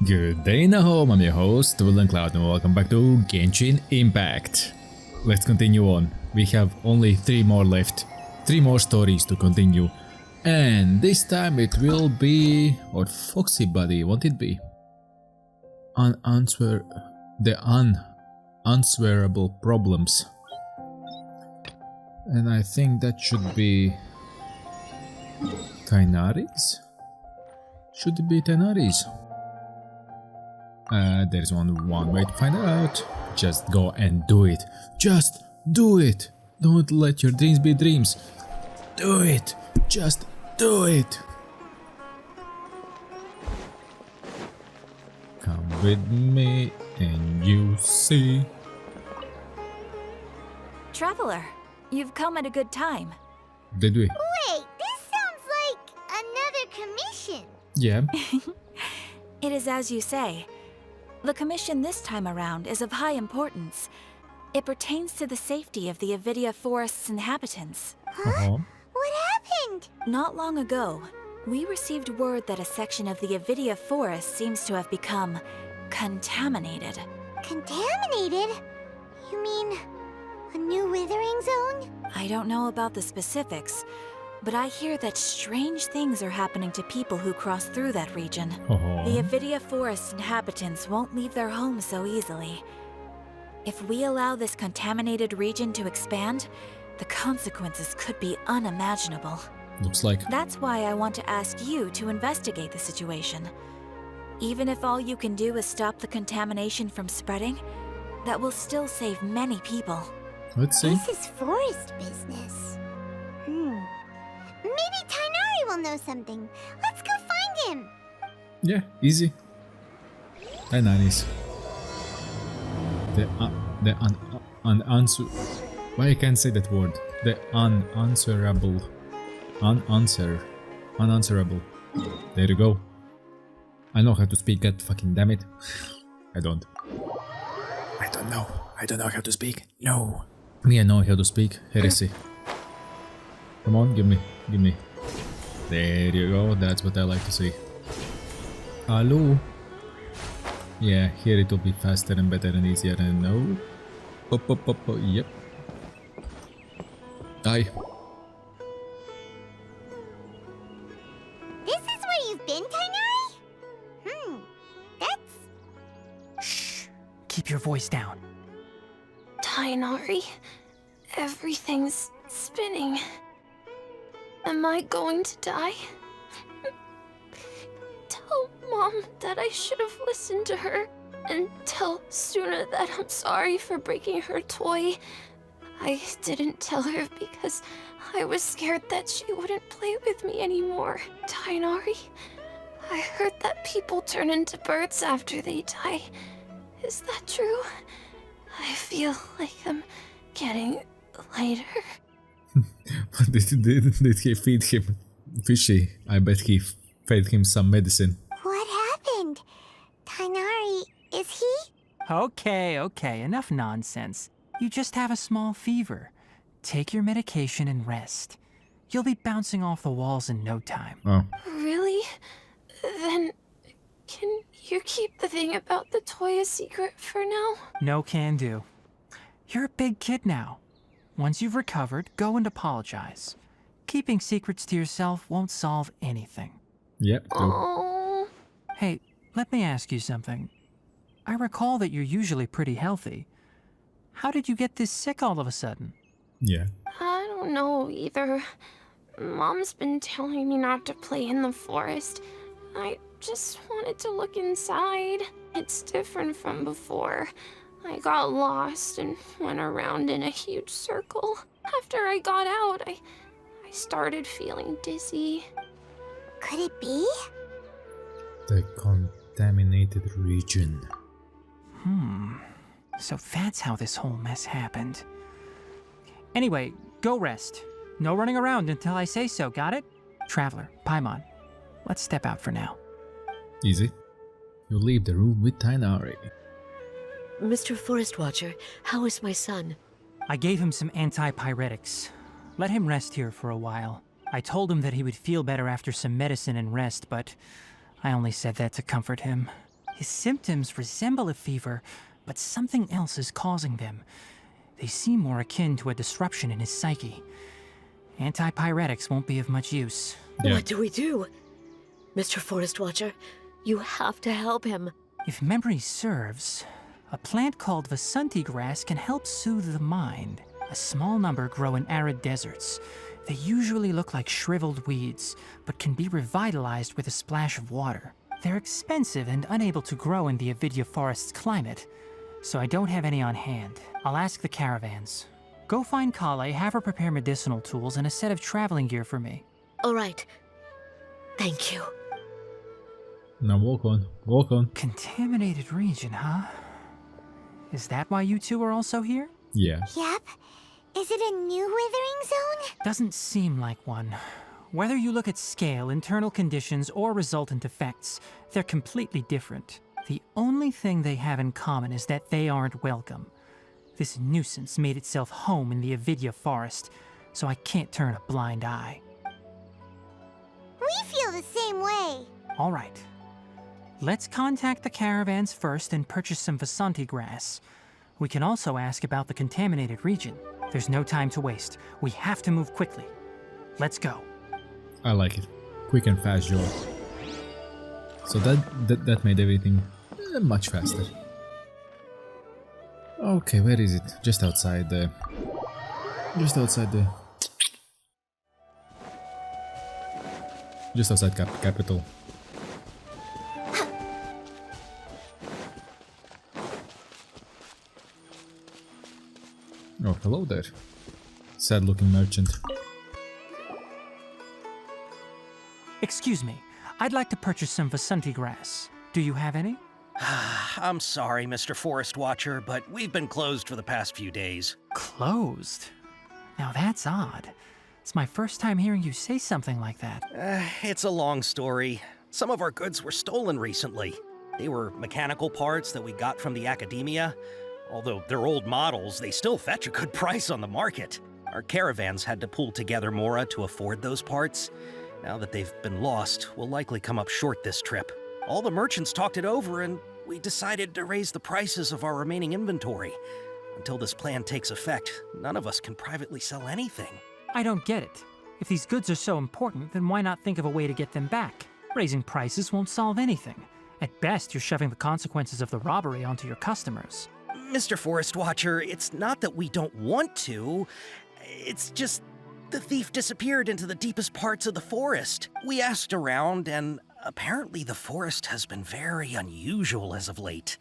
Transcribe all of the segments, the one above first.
Good day now home, I'm your host VillainCloud and welcome back to Genshin Impact. Let's continue on. We have only 3 more left. 3 more stories to continue. And this time it will be... or Foxy Buddy, won't it be? The unanswerable problems. And I think that should be... Tighnari's? Should it be Tighnari's? There's one way to find out. Just go and do it. Just do it. Don't let your dreams be dreams. Do it. Just do it. Come with me and you see. Traveler, you've come at a good time. Did we? Wait, this sounds like another commission. Yeah. It is as you say. The commission this time around is of high importance. It pertains to the safety of the Avidia Forest's inhabitants. Uh-huh. What happened? Not long ago, we received word that a section of the Avidia Forest seems to have become contaminated. Contaminated? You mean a new withering zone? I don't know about the specifics, but I hear that strange things are happening to people who cross through that region. Uh-huh. The Avidia Forest inhabitants won't leave their homes so easily. If we allow this contaminated region to expand, the consequences could be unimaginable. Looks like. That's why I want to ask you to investigate the situation. Even if all you can do is stop the contamination from spreading, that will still save many people. Let's see. This is forest business. Maybe Tighnari will know something. Let's go find him. Yeah, easy. Nice. The unanswerable. Why I can't say that word? The unanswerable. Unanswerable. There you go. I know how to speak that, fucking damn it. I don't know. I don't know how to speak. No. Me, I know how to speak. Heresy. Come on, give me. There you go, that's what I like to see. Hello? Yeah, here it will be faster and better and easier and no. Pop, yep. Die. This is where you've been, Tighnari? That's... Shh! Keep your voice down. Tighnari, everything's spinning. Am I going to die? Tell Mom that I should have listened to her, and tell Suna that I'm sorry for breaking her toy. I didn't tell her because I was scared that she wouldn't play with me anymore. Tighnari, I heard that people turn into birds after they die. Is that true? I feel like I'm getting lighter. Did he feed him fishy? I bet he fed him some medicine. What happened? Tighnari, is he? Okay, enough nonsense. You just have a small fever. Take your medication and rest. You'll be bouncing off the walls in no time. Oh. Really? Then can you keep the thing about the toy a secret for now? No can do. You're a big kid now. Once you've recovered, go and apologize. Keeping secrets to yourself won't solve anything. Yep, true. Oh. Hey, let me ask you something. I recall that you're usually pretty healthy. How did you get this sick all of a sudden? Yeah. I don't know either. Mom's been telling me not to play in the forest. I just wanted to look inside. It's different from before. I got lost and went around in a huge circle. After I got out, I started feeling dizzy. Could it be? The contaminated region. So that's how this whole mess happened. Anyway, go rest. No running around until I say so, got it? Traveler, Paimon, let's step out for now. Easy. You leave the room with Tighnari. Mr. Forest Watcher, how is my son? I gave him some antipyretics. Let him rest here for a while. I told him that he would feel better after some medicine and rest, but I only said that to comfort him. His symptoms resemble a fever, but something else is causing them. They seem more akin to a disruption in his psyche. Antipyretics won't be of much use. Yeah. What do we do? Mr. Forest Watcher, you have to help him. If memory serves, a plant called Vasanti grass can help soothe the mind. A small number grow in arid deserts. They usually look like shriveled weeds, but can be revitalized with a splash of water. They're expensive and unable to grow in the Avidya forest's climate, so I don't have any on hand. I'll ask the caravans. Go find Kale, have her prepare medicinal tools and a set of traveling gear for me. All right. Thank you. Now walk on. Walk on. Contaminated region, huh? Is that why you two are also here? Yeah. Yep. Is it a new withering zone? Doesn't seem like one. Whether you look at scale, internal conditions, or resultant effects, they're completely different. The only thing they have in common is that they aren't welcome. This nuisance made itself home in the Avidya forest, so I can't turn a blind eye. We feel the same way. All right. Let's contact the caravans first and purchase some Vasanti grass. We can also ask about the contaminated region. There's no time to waste. We have to move quickly. Let's go. I like it. Quick and fast job. So that made everything much faster. Okay, where is it? Just outside the... Just outside capital. Oh, hello there. Sad looking merchant. Excuse me. I'd like to purchase some Vasanti grass. Do you have any? I'm sorry, Mr. Forest Watcher, but we've been closed for the past few days. Closed? Now that's odd. It's my first time hearing you say something like that. It's a long story. Some of our goods were stolen recently. They were mechanical parts that we got from the academia. Although they're old models, they still fetch a good price on the market. Our caravans had to pool together Mora to afford those parts. Now that they've been lost, we'll likely come up short this trip. All the merchants talked it over, and we decided to raise the prices of our remaining inventory. Until this plan takes effect, none of us can privately sell anything. I don't get it. If these goods are so important, then why not think of a way to get them back? Raising prices won't solve anything. At best, you're shoving the consequences of the robbery onto your customers. Mr. Forest Watcher, it's not that we don't want to. It's just the thief disappeared into the deepest parts of the forest. We asked around, and apparently the forest has been very unusual as of late.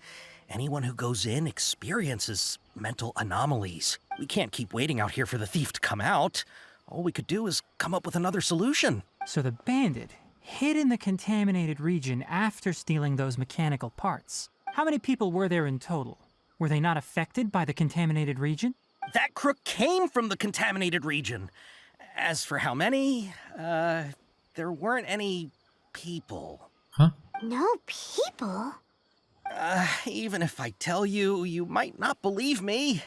Anyone who goes in experiences mental anomalies. We can't keep waiting out here for the thief to come out. All we could do is come up with another solution. So the bandit hid in the contaminated region after stealing those mechanical parts. How many people were there in total? Were they not affected by the contaminated region? That crook came from the contaminated region. As for how many, there weren't any people. Huh? No people? Even if I tell you, you might not believe me.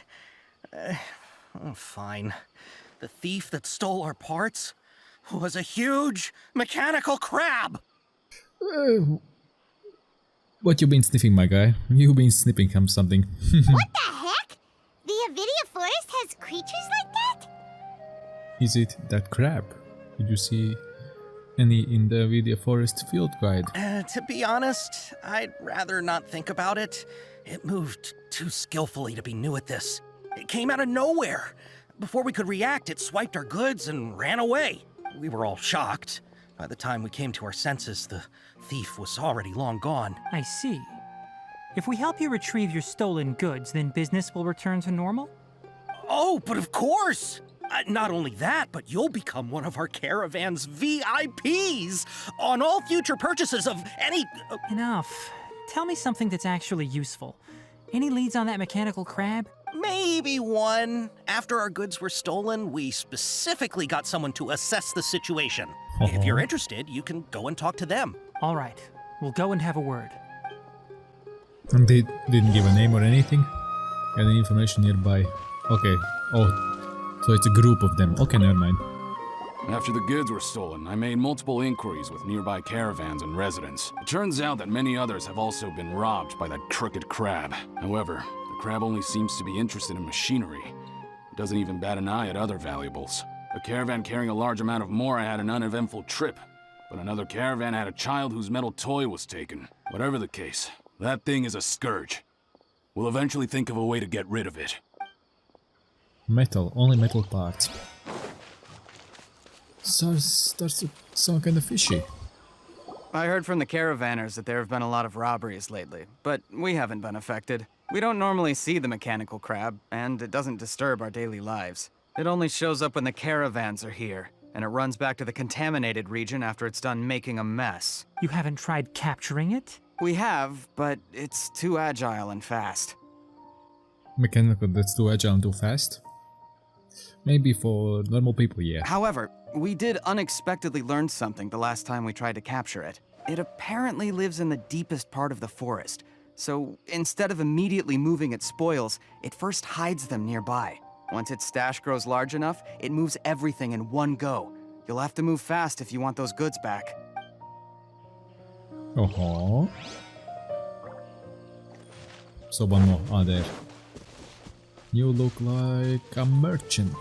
Fine. The thief that stole our parts was a huge mechanical crab. What you been sniffing, my guy? You been sniffing something. What the heck? The Avidya forest has creatures like that? Is it that crab? Did you see any in the Avidya forest field guide? To be honest, I'd rather not think about it. It moved too skillfully to be new at this. It came out of nowhere. Before we could react, it swiped our goods and ran away. We were all shocked. By the time we came to our senses, the thief was already long gone. I see. If we help you retrieve your stolen goods, then business will return to normal? Oh, but of course! Not only that, but you'll become one of our caravan's VIPs on all future purchases of any... Enough. Tell me something that's actually useful. Any leads on that mechanical crab? Maybe one. After our goods were stolen, we specifically got someone to assess the situation. If you're interested, you can go and talk to them. All right. We'll go and have a word. And they didn't give a name or anything? Any information nearby? Okay. Oh, so it's a group of them. Okay, never mind. After the goods were stolen, I made multiple inquiries with nearby caravans and residents. It turns out that many others have also been robbed by that crooked crab. However, the crab only seems to be interested in machinery. It doesn't even bat an eye at other valuables. A caravan carrying a large amount of Mora had an uneventful trip, but another caravan had a child whose metal toy was taken. Whatever the case, that thing is a scourge. We'll eventually think of a way to get rid of it. Metal, only metal parts. Starts to sound kind of fishy. I heard from the caravanners that there have been a lot of robberies lately, but we haven't been affected. We don't normally see the mechanical crab, and it doesn't disturb our daily lives. It only shows up when the caravans are here, and it runs back to the contaminated region after it's done making a mess. You haven't tried capturing it? We have, but it's too agile and fast. Mechanical that's too agile and too fast? Maybe for normal people, yeah. However, we did unexpectedly learn something the last time we tried to capture it. It apparently lives in the deepest part of the forest, so instead of immediately moving its spoils, it first hides them nearby. Once its stash grows large enough, it moves everything in one go. You'll have to move fast if you want those goods back. Uh-huh. So one more. Ah, there. You look like a merchant.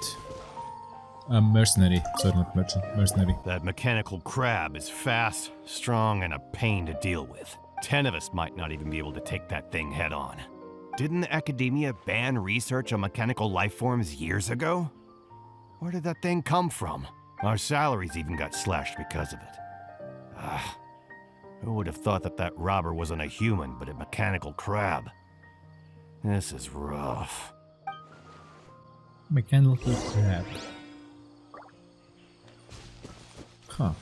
A mercenary. Sorry, not merchant. Mercenary. That mechanical crab is fast, strong, and a pain to deal with. 10 of us might not even be able to take that thing head on. Didn't the academia ban research on mechanical life forms years ago? Where did that thing come from? Our salaries even got slashed because of it. Who would have thought that that robber wasn't a human, but a mechanical crab? This is rough. Mechanical crab. Huh.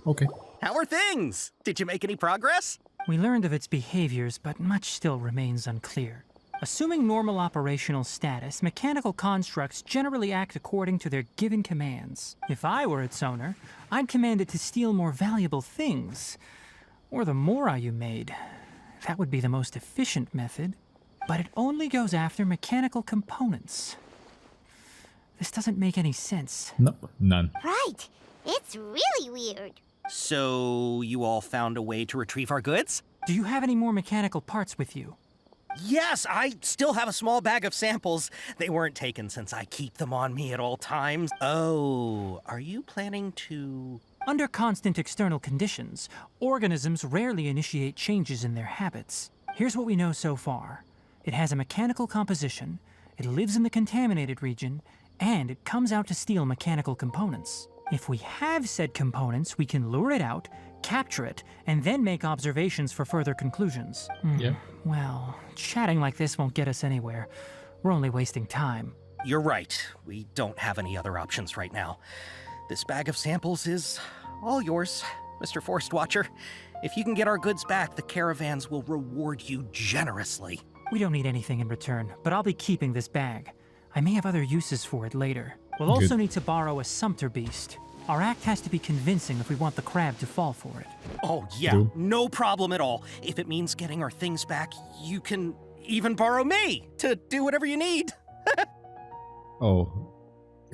Okay. How are things? Did you make any progress? We learned of its behaviors, but much still remains unclear. Assuming normal operational status, mechanical constructs generally act according to their given commands. If I were its owner, I'd command it to steal more valuable things. Or the Mora you made. That would be the most efficient method. But it only goes after mechanical components. This doesn't make any sense. No, none. Right. It's really weird. So, you all found a way to retrieve our goods? Do you have any more mechanical parts with you? Yes, I still have a small bag of samples. They weren't taken since I keep them on me at all times. Oh, are you planning to... Under constant external conditions, organisms rarely initiate changes in their habits. Here's what we know so far. It has a mechanical composition, it lives in the contaminated region, and it comes out to steal mechanical components. If we have said components, we can lure it out, capture it, and then make observations for further conclusions. Yeah. Well, chatting like this won't get us anywhere. We're only wasting time. You're right. We don't have any other options right now. This bag of samples is all yours, Mr. Forest Watcher. If you can get our goods back, the caravans will reward you generously. We don't need anything in return, but I'll be keeping this bag. I may have other uses for it later. We'll also need to borrow a sumpter beast. Our act has to be convincing if we want the crab to fall for it. Oh, yeah, no problem at all. If it means getting our things back, you can even borrow me to do whatever you need. Oh.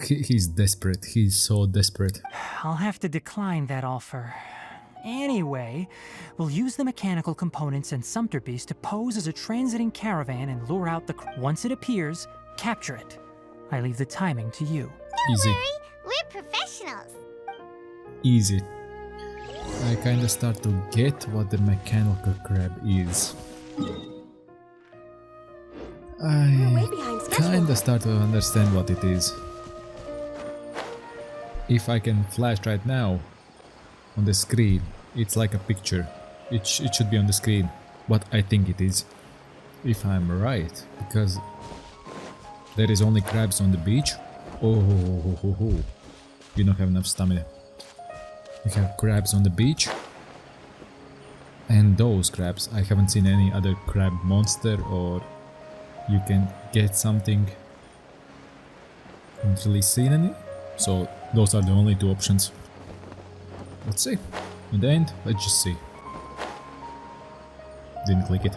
He's desperate. He's so desperate. I'll have to decline that offer. Anyway, we'll use the mechanical components and sumpter beast to pose as a transiting caravan and lure out the once it appears, capture it. I leave the timing to you. Easy. Don't worry, we're professionals. Easy. I kinda start to get what the mechanical crab is. I kinda start to understand what it is. If I can flash right now on the screen, it's like a picture. It should be on the screen, what I think it is. If I'm right, because there is only crabs on the beach. Oh, you don't have enough stamina. You have crabs on the beach, and those crabs, I haven't seen any other crab monster, or you can get something. Haven't really seen any, so those are the only two options. Let's see. In the end, let's just see. Didn't click it.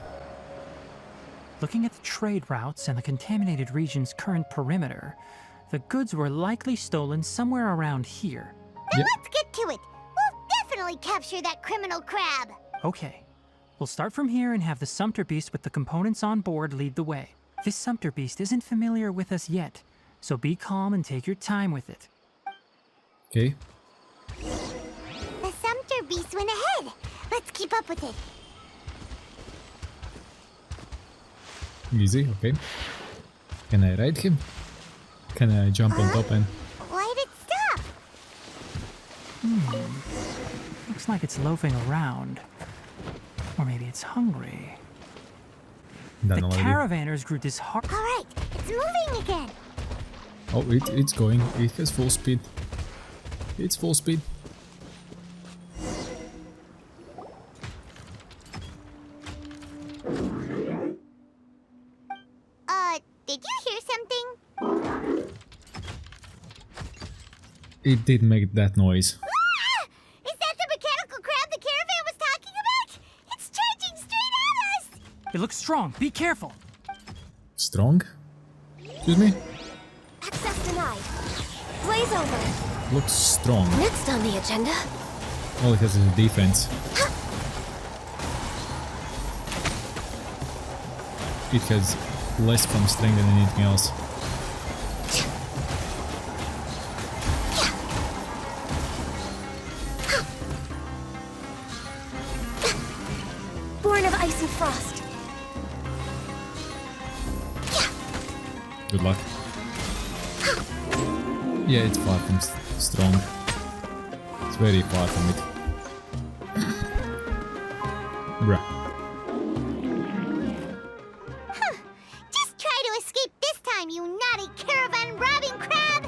Looking at the trade routes and the contaminated region's current perimeter, The goods were likely stolen somewhere around here. Then let's get to it. We'll definitely capture that criminal crab. Okay. We'll start from here and have the Sumpter Beast with the components on board lead the way. This Sumpter Beast isn't familiar with us yet, so be calm and take your time with it. Okay. The Sumpter Beast went ahead. Let's keep up with it. Easy, okay. Can I ride him? Can I jump on top and... Why'd it stop? Looks like it's loafing around. Or maybe it's hungry. Done The already. caravanners grew disheartened. All right, it's moving again. Oh, it's going. It has full speed. It's full speed. Did you hear something? It did make that noise. Ah! Is that the mechanical crab the caravan was talking about? It's charging straight at us! It looks strong. Be careful. Strong? Excuse me? Access denied. Blaze over. Looks strong. Next on the agenda. All it has is defense. It has less from strength than anything else. Born of ice and frost. Good luck. Yeah, it's far from strong. It's very far from it. Bruh. Just try to escape this time, you naughty caravan robbing crab!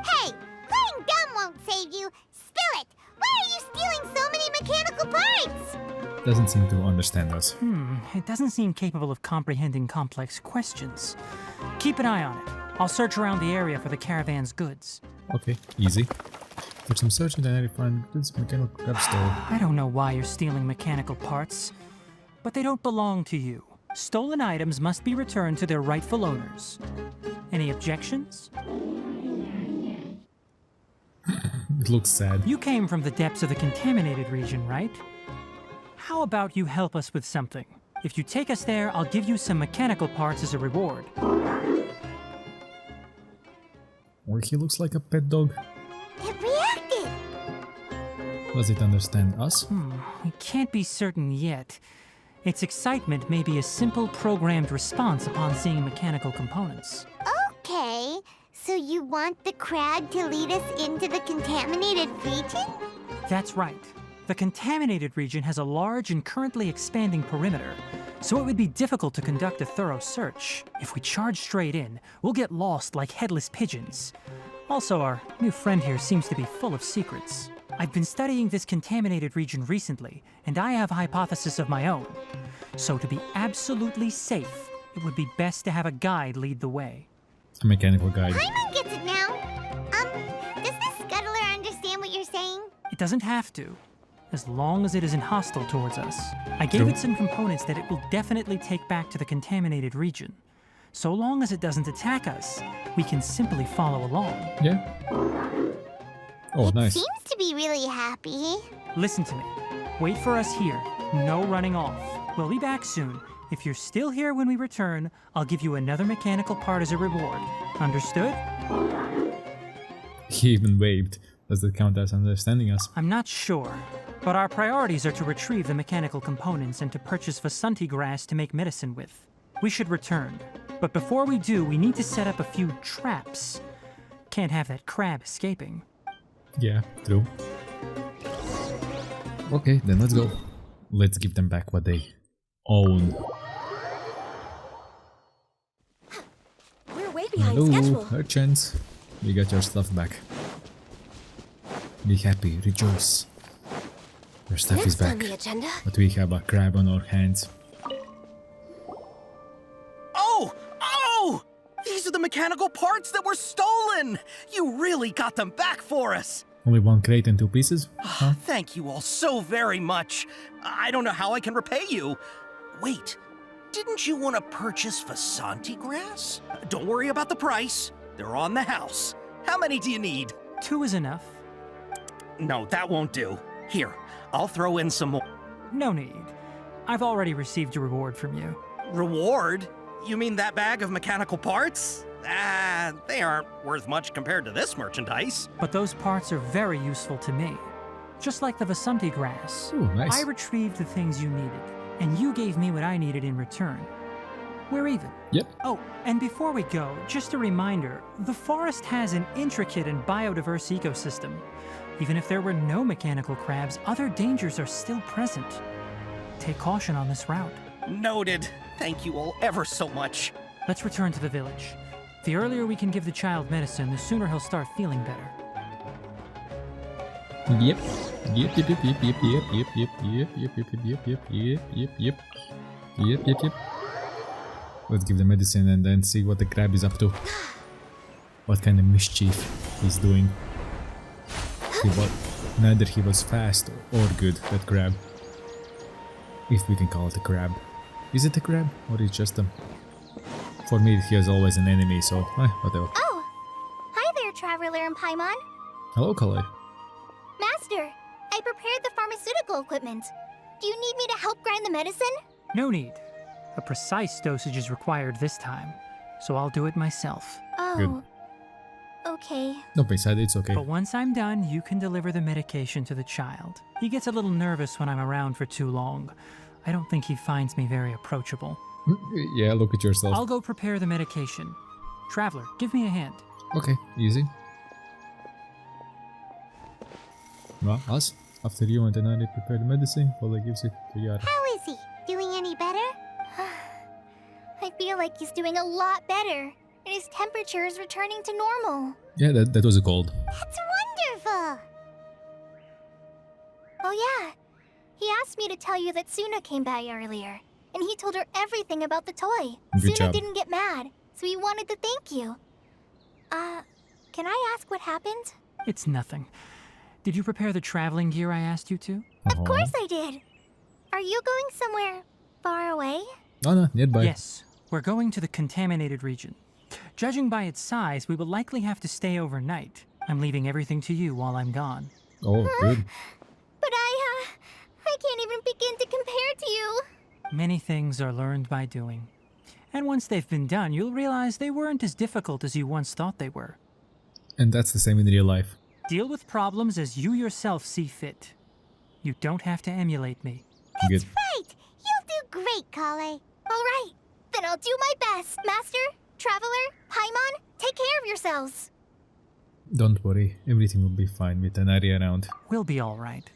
Hey, playing dumb won't save you. Spill it! Why are you stealing so many mechanical parts? Doesn't seem to understand us. It doesn't seem capable of comprehending complex questions. Keep an eye on it. I'll search around the area for the caravan's goods. Okay, easy. For some searching, then I find goods mechanical crab store. I don't know why you're stealing mechanical parts, but they don't belong to you. Stolen items must be returned to their rightful owners. Any objections? It looks sad. You came from the depths of the contaminated region, right? How about you help us with something? If you take us there, I'll give you some mechanical parts as a reward. Or he looks like a pet dog. It reacted! Does it understand us? We can't be certain yet. Its excitement may be a simple programmed response upon seeing mechanical components. Okay, so you want the crab to lead us into the contaminated region? That's right. The contaminated region has a large and currently expanding perimeter, so it would be difficult to conduct a thorough search. If we charge straight in, we'll get lost like headless pigeons. Also, our new friend here seems to be full of secrets. I've been studying this contaminated region recently, and I have a hypothesis of my own. So to be absolutely safe, it would be best to have a guide lead the way. A mechanical guide. Paimon gets it now. Does the scuttler understand what you're saying? It doesn't have to, as long as it isn't hostile towards us. I gave it some components that it will definitely take back to the contaminated region. So long as it doesn't attack us, we can simply follow along. Yeah. Oh, nice. Seems to be really happy. Listen to me. Wait for us here. No running off. We'll be back soon. If you're still here when we return, I'll give you another mechanical part as a reward. Understood? He even waved. Does that count as understanding us? I'm not sure, but our priorities are to retrieve the mechanical components and to purchase Vasanti grass to make medicine with. We should return. But before we do, we need to set up a few traps. Can't have that crab escaping. Yeah, true. Okay, then let's go. Let's give them back what they own. We're way behind Hello, schedule. merchants. You got your stuff back. Be happy, rejoice. Your stuff is Next on back. the agenda. But we have a crab on our hands. Oh! Oh! These are the mechanical parts that were stolen! You really got them back for us! Only one crate and 2 pieces? Huh? Thank you all so very much. I don't know how I can repay you. Wait, Didn't you want to purchase Vasanti grass? Don't worry about the price. They're on the house. How many do you need? 2 is enough. No, that won't do. Here, I'll throw in some more. No need. I've already received a reward from you. Reward? You mean that bag of mechanical parts? They aren't worth much compared to this merchandise. But those parts are very useful to me. Just like the Vasanti grass. Ooh, nice. I retrieved the things you needed, and you gave me what I needed in return. We're even. Yep. Oh, and before we go, just a reminder, the forest has an intricate and biodiverse ecosystem. Even if there were no mechanical crabs, other dangers are still present. Take caution on this route. Noted. Thank you all ever so much. Let's return to the village. The earlier we can give the child medicine, the sooner he'll start feeling better. Yep. Yep, yep, yep, yep, yep, yep, yep, yep, yep, yep, yep, yep, yep, yep, yep, yep, yep, yep. Let's give the medicine and then see what the crab is up to. What kind of mischief he's doing. Neither he was fast or good, that crab. If we can call it a crab. Is it a crab? Or is it just a... For me, he is always an enemy, so whatever. Oh! Hi there, Traveler and Paimon. Hello, Kalei. Master, I prepared the pharmaceutical equipment. Do you need me to help grind the medicine? No need. A precise dosage is required this time, so I'll do it myself. Oh. Good. Okay. Don't be sad, it's okay. But once I'm done, you can deliver the medication to the child. He gets a little nervous when I'm around for too long. I don't think he finds me very approachable. Yeah, look at yourself. I'll go prepare the medication. Traveler, give me a hand. Okay, easy. Well, us. After you and Tighnari prepare the medicine, Polly gives it to Yara. How is he? Doing any better? I feel like he's doing a lot better, and his temperature is returning to normal. Yeah, that was a cold. That's wonderful! Oh yeah, he asked me to tell you that Suna came by earlier, and he told her everything about the toy. Good Suna job. didn't get mad, so he wanted to thank you. Can I ask what happened? It's nothing. Did you prepare the traveling gear I asked you to? Of course I did. Are you going somewhere far away? No, nearby. Yes, we're going to the contaminated region. Judging by its size, we will likely have to stay overnight. I'm leaving everything to you while I'm gone. Oh, good. But I can't even begin to compare to you. Many things are learned by doing. And once they've been done, you'll realize they weren't as difficult as you once thought they were. And that's the same in real life. Deal with problems as you yourself see fit. You don't have to emulate me. Good. Right! You'll do great, Kale. Alright, then I'll do my best. Master, Traveler, Paimon, take care of yourselves. Don't worry, everything will be fine with Tighnari around. We'll be all right.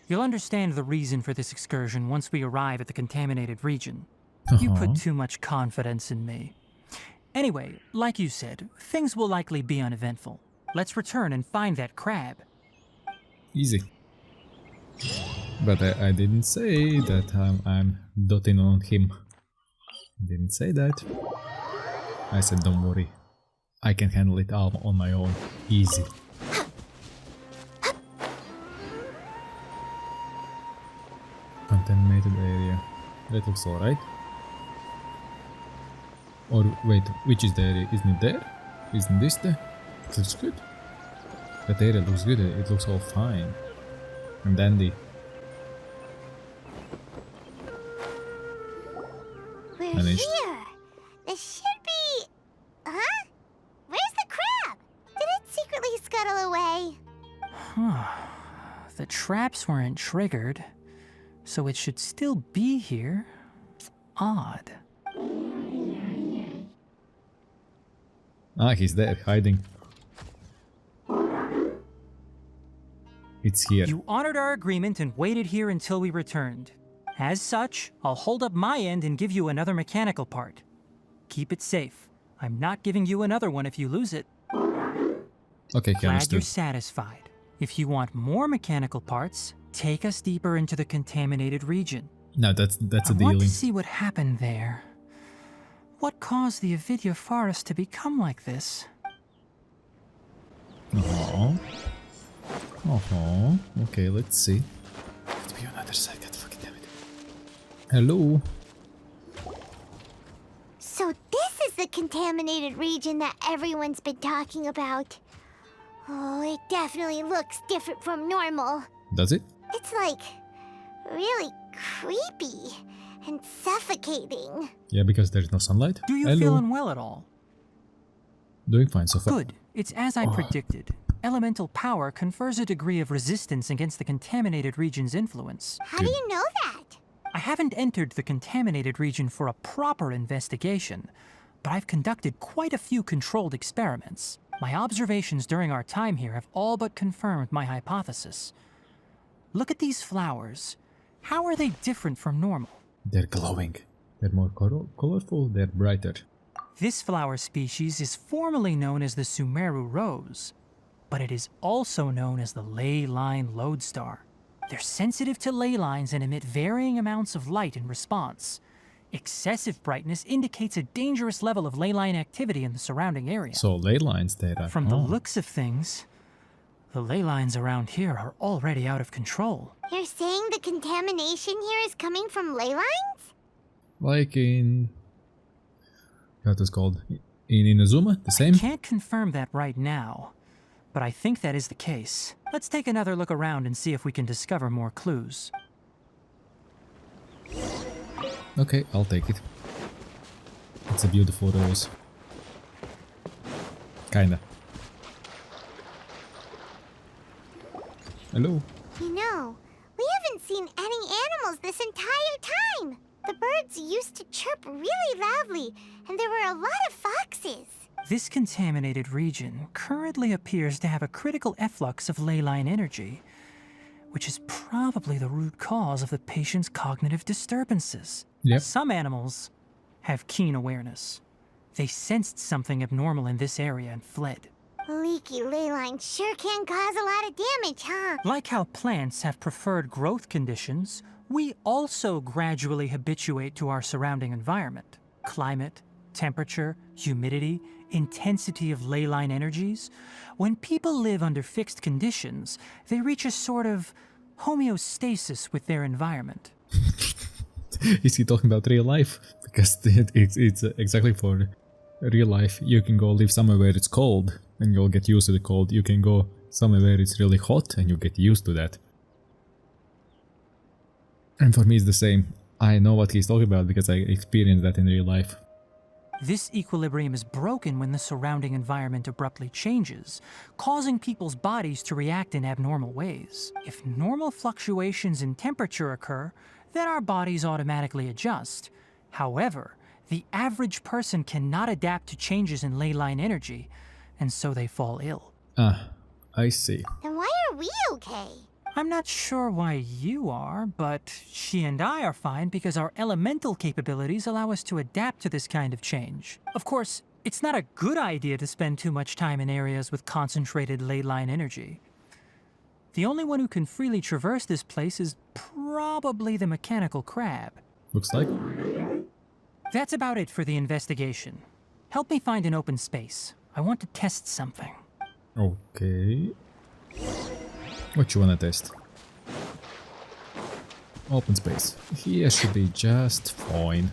You'll understand the reason for this excursion once we arrive at the contaminated region. You put too much confidence in me. Anyway, like you said, things will likely be uneventful. Let's return and find that crab. Easy. But I didn't say that I'm doting on him. Didn't say that. I said don't worry. I can handle it all on my own. Easy. Contaminated area. That looks alright. Or wait, which is the area? Isn't it there? Isn't this there? It looks good. That area looks good. It looks all fine. And dandy. We're Managed. here. This should be... Huh? Where's the crab? Did it secretly scuttle away? The traps weren't triggered, so it should still be here. Odd. Ah, he's there, hiding. It's here. You honored our agreement and waited here until we returned. As such, I'll hold up my end and give you another mechanical part. Keep it safe. I'm not giving you another one if you lose it. Okay, Glad you're understood. satisfied. If you want more mechanical parts, take us deeper into the contaminated region. No, that's a I want dealing. to see what happened there. What caused the Avidya forest to become like this? Okay, let's see. To be on the other side, God fucking damn it. Hello. contaminated region that everyone's been talking about. Oh, it definitely looks different from normal. Does it? It's like really creepy and suffocating. Yeah, because there's no sunlight. Do you Hello. feel unwell at all? Doing fine so far. Good. It's as I predicted. Elemental power confers a degree of resistance against the contaminated region's influence. How do you know that? I haven't entered the contaminated region for a proper investigation, but I've conducted quite a few controlled experiments. My observations during our time here have all but confirmed my hypothesis. Look at these flowers. How are they different from normal? They're glowing. They're more colorful, they're brighter. This flower species is formally known as the Sumeru rose, but it is also known as the ley line lodestar. They're sensitive to ley lines and emit varying amounts of light in response. Excessive brightness indicates a dangerous level of ley line activity in the surrounding area. So ley lines there are... From the looks of things, the ley lines around here are already out of control. You're saying the contamination here is coming from ley lines? Like in... what was called? In Inazuma? The same? I can't confirm that right now, but I think that is the case. Let's take another look around and see if we can discover more clues. Okay, I'll take it. It's a beautiful rose. Kinda. Hello? You know, we haven't seen any animals this entire time. The birds used to chirp really loudly, and there were a lot of foxes. This contaminated region currently appears to have a critical efflux of ley line energy, which is probably the root cause of the patient's cognitive disturbances. Yep. Some animals have keen awareness. They sensed something abnormal in this area and fled. Leaky ley lines sure can cause a lot of damage, huh? Like how plants have preferred growth conditions, we also gradually habituate to our surrounding environment. Climate, temperature, humidity, intensity of ley line energies. When people live under fixed conditions, they reach a sort of homeostasis with their environment. Is he talking about real life? Because it's exactly for real life. You can go live somewhere where it's cold and you'll get used to the cold. You can go somewhere where it's really hot and you get used to that. And for me it's the same. I know what he's talking about because I experienced that in real life. This equilibrium is broken when the surrounding environment abruptly changes, causing people's bodies to react in abnormal ways. If normal fluctuations in temperature occur, then our bodies automatically adjust. However, the average person cannot adapt to changes in ley line energy, and so they fall ill. Ah, I see. Then why are we okay? I'm not sure why you are, but she and I are fine because our elemental capabilities allow us to adapt to this kind of change. Of course, it's not a good idea to spend too much time in areas with concentrated ley line energy. The only one who can freely traverse this place is probably the mechanical crab. Looks like. That's about it for the investigation. Help me find an open space. I want to test something. Okay. What you wanna test? Open space. Here should be just fine.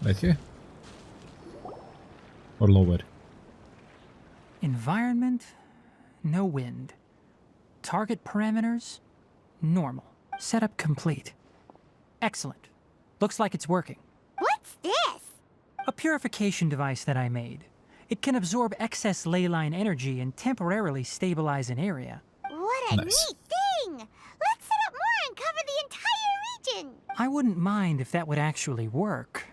Right here? Or lower? Environment, no wind. Target parameters, normal. Setup complete. Excellent. Looks like it's working. What's this? A purification device that I made. It can absorb excess ley line energy and temporarily stabilize an area. What a Nice. neat thing! Let's set up more and cover the entire region! I wouldn't mind if that would actually work.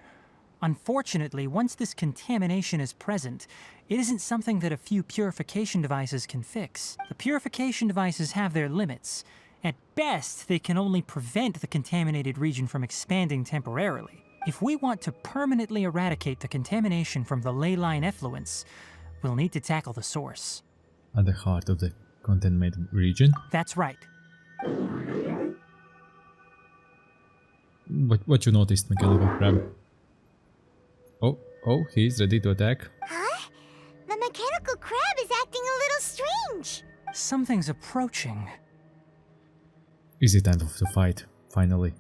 Unfortunately, once this contamination is present, it isn't something that a few purification devices can fix. The purification devices have their limits. At best, they can only prevent the contaminated region from expanding temporarily. If we want to permanently eradicate the contamination from the ley line effluence, we'll need to tackle the source. At the heart of the contaminated region? That's right. What you noticed, mechanical crab? Oh, he's ready to attack. Huh? The mechanical crab is acting a little strange. Something's approaching. Is it time to fight, finally?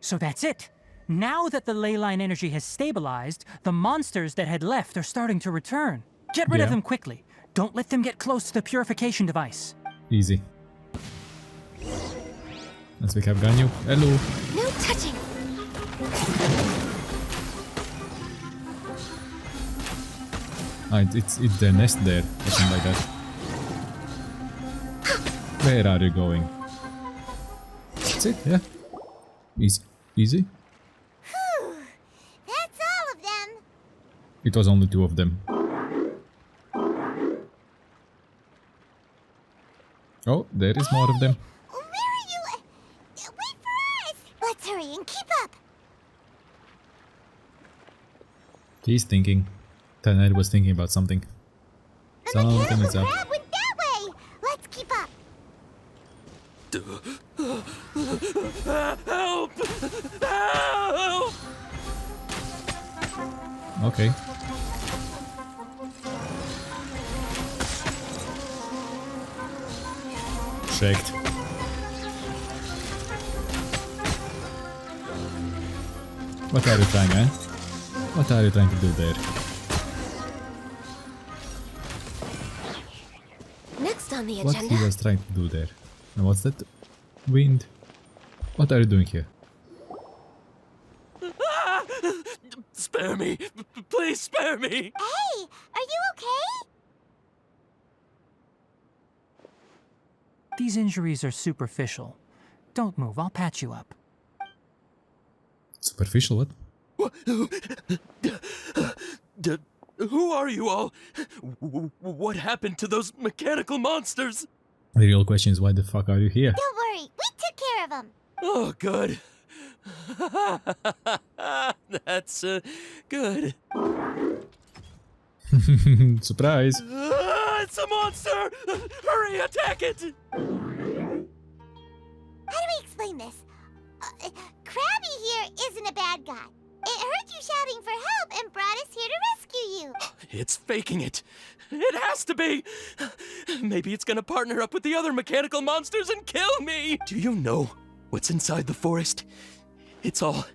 So that's it. Now that the ley line energy has stabilized, the monsters that had left are starting to return. Get rid of them quickly. Don't let them get close to the purification device. Easy. Let's pick up Ganyu. Hello. No touching. It's their nest there, or something like that. Where are you going? That's it, yeah. Easy. Easy. Whew. That's all of them. It was only 2 of them. Oh, there is more of them. Where are you? Wait for us! Let's hurry and keep up. He's thinking. Tighnari was thinking about something. Something is up. Crab went that way. Let's keep up. Help! Help! Okay. Shaked. What are you trying, eh? What are you trying to do there? Next on the What agenda. he was trying to do there? And what's that? Wind? What are you doing here? Spare me! Please spare me! Hey, are you okay? These injuries are superficial. Don't move, I'll patch you up. Superficial, what? Who are you all? What happened to those mechanical monsters? The real question is, why the fuck are you here? Don't worry, we took care of them. Oh, good. That's good. Surprise! It's a monster! Hurry, attack it! How do we explain this? Krabby here isn't a bad guy. It heard you shouting for help and brought us here to rescue you. It's faking it. It has to be. Maybe it's gonna partner up with the other mechanical monsters and kill me. Do you know what's inside the forest? It's all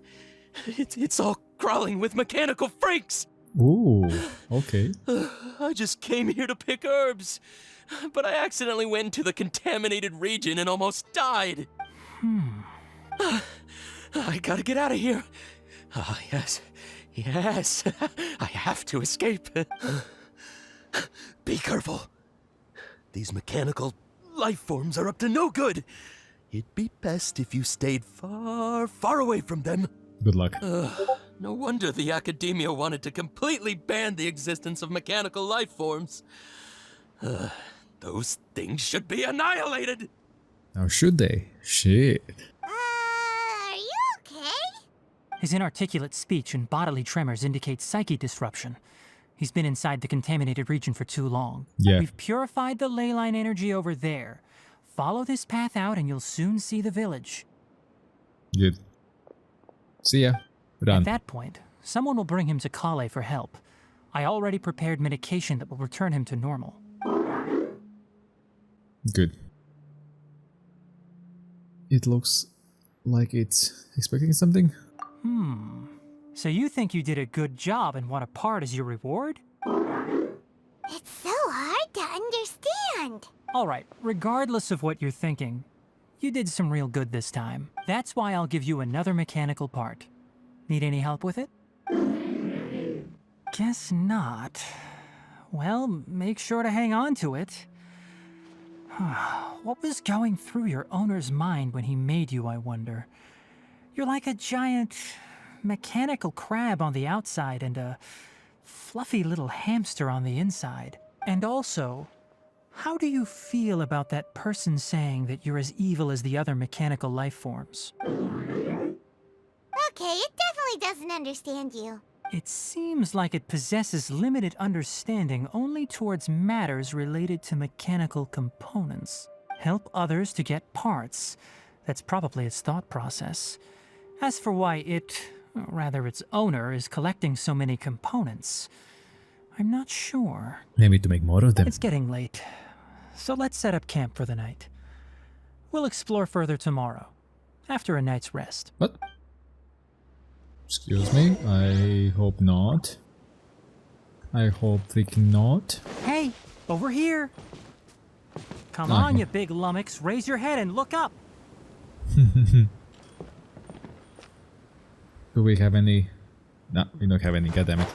crawling with mechanical freaks. Ooh, okay. I just came here to pick herbs, but I accidentally went into the contaminated region and almost died. I gotta get out of here. Ah, yes. I have to escape. Be careful. These mechanical life forms are up to no good. It'd be best if you stayed far, far away from them. Good luck. No wonder the academia wanted to completely ban the existence of mechanical life forms. Those things should be annihilated. Now should they? Shit. Are you okay? His inarticulate speech and bodily tremors indicate psyche disruption. He's been inside the contaminated region for too long. Yeah. We've purified the ley line energy over there. Follow this path out and you'll soon see the village. Good. See ya. Run. At that point, someone will bring him to Kale for help. I already prepared medication that will return him to normal. Good. It looks like it's expecting something. So you think you did a good job and want a part as your reward? It's so hard to understand. Alright, regardless of what you're thinking, you did some real good this time. That's why I'll give you another mechanical part. Need any help with it? Guess not. Well, make sure to hang on to it. What was going through your owner's mind when he made you, I wonder? You're like a giant mechanical crab on the outside and a fluffy little hamster on the inside. And also, how do you feel about that person saying that you're as evil as the other mechanical life forms? Okay, it definitely doesn't understand you. It seems like it possesses limited understanding only towards matters related to mechanical components. Help others to get parts. That's probably its thought process. As for why its owner, is collecting so many components, I'm not sure. Maybe to make more of them. It's getting late, so let's set up camp for the night. We'll explore further tomorrow, after a night's rest. What? Excuse me, I hope not. I hope freaking not. Hey, over here. Come Okay. on, you big lummox. Raise your head and look up. Do we have any? No, we don't have any, goddammit.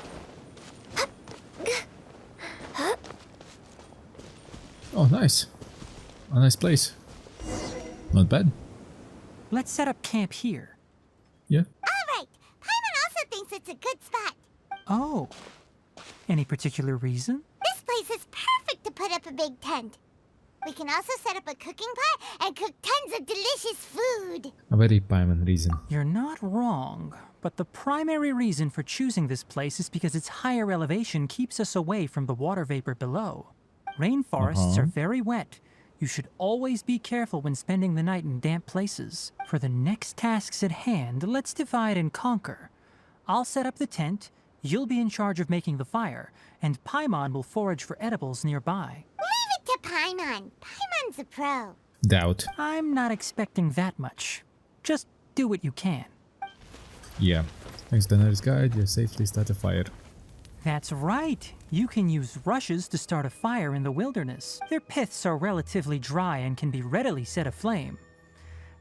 Oh, nice. A nice place. Not bad. Let's set up camp here. Yeah. Alright, Paimon also thinks it's a good spot. Oh. Any particular reason? This place is perfect to put up a big tent. We can also set up a cooking pot and cook tons of delicious food. A very Paimon reason. You're not wrong, but the primary reason for choosing this place is because its higher elevation keeps us away from the water vapor below. Rainforests are very wet. You should always be careful when spending the night in damp places. For the next tasks at hand, let's divide and conquer. I'll set up the tent, you'll be in charge of making the fire, and Paimon will forage for edibles nearby. Leave it to Paimon. Paimon's a pro. Doubt. I'm not expecting that much. Just do what you can. Yeah. Thanks to Tighnari's guide, you safely start a fire. That's right. You can use rushes to start a fire in the wilderness. Their piths are relatively dry and can be readily set aflame.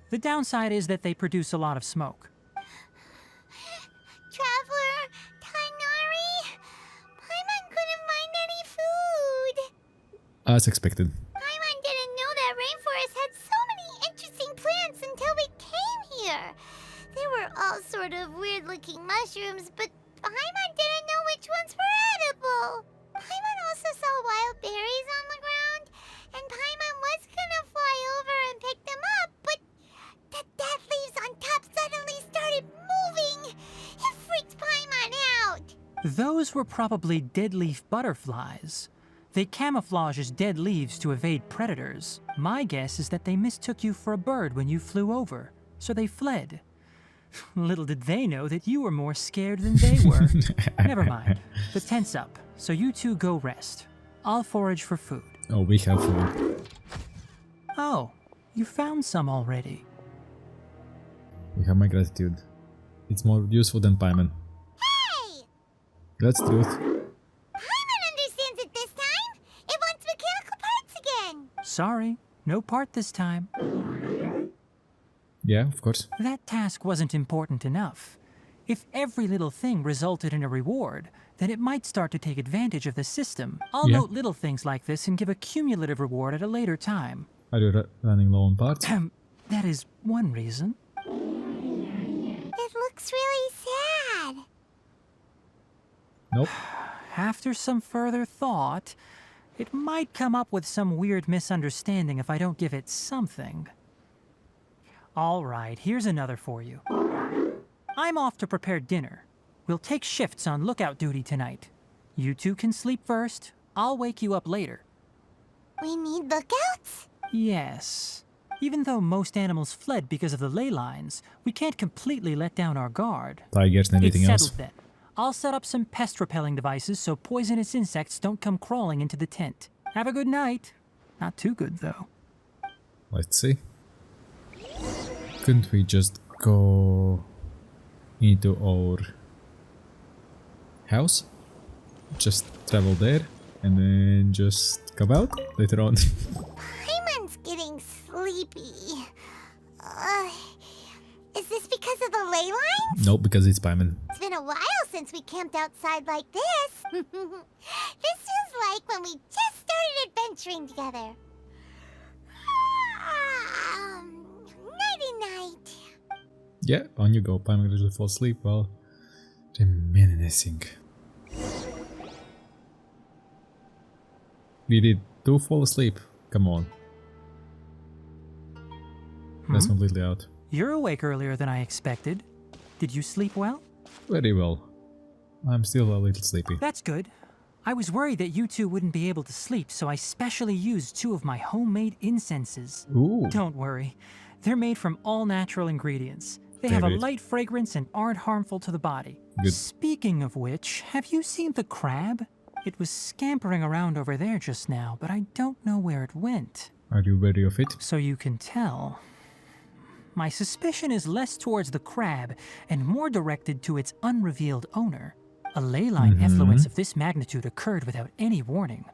The downside is that they produce a lot of smoke. Traveler, Tighnari, Paimon couldn't find any food. As expected. Paimon didn't know that rainforest had so many interesting plants until we came here. They were all sort of weird-looking mushrooms, but Paimon didn't know which ones were edible. Paimon also saw wild berries on the ground, and Paimon was gonna fly over and pick them up, but the dead leaves on top suddenly started moving. It freaked Paimon out. Those were probably deadleaf butterflies. They camouflage as dead leaves to evade predators. My guess is that they mistook you for a bird when you flew over, so they fled. Little did they know that you were more scared than they were. Never mind. The tent's up, so you two go rest. I'll forage for food. Oh, we have food. Oh, you found some already. You have my gratitude. It's more useful than Paimon. Hey! That's truth. Paimon understands it this time. It wants mechanical parts again. Sorry, no part this time. Yeah, of course. That task wasn't important enough. If every little thing resulted in a reward, then it might start to take advantage of the system. I'll note little things like this and give a cumulative reward at a later time. Are you running low on parts? That is one reason. It looks really sad. Nope. After some further thought, it might come up with some weird misunderstanding if I don't give it something. All right, here's another for you. I'm off to prepare dinner. We'll take shifts on lookout duty tonight. You two can sleep first. I'll wake you up later. We need lookouts? Yes. Even though most animals fled because of the ley lines, we can't completely let down our guard. Tigers and everything It's else. settled then. I'll set up some pest-repelling devices so poisonous insects don't come crawling into the tent. Have a good night. Not too good, though. Let's see. Couldn't we just go into our house? Just travel there and then just come out later on. Paimon's getting sleepy. Is this because of the ley lines? Nope, because it's Paimon. It's been a while since we camped outside like this. This feels like when we just started adventuring together. Nighty-night. Yeah, on you go. Paimon usually fall asleep while reminiscing. We did two fall asleep. Come on. That's completely out. You're awake earlier than I expected. Did you sleep well? Very well. I'm still a little sleepy. That's good. I was worried that you two wouldn't be able to sleep, so I specially used 2 of my homemade incenses. Ooh. Don't worry. They're made from all natural ingredients. They have a Favorite. light fragrance and aren't harmful to the body. Good. Speaking of which, have you seen the crab? It was scampering around over there just now, but I don't know where it went. Are you wary of it? So you can tell. my suspicion is less towards the crab and more directed to its unrevealed owner. A ley line effluence of this magnitude occurred without any warning.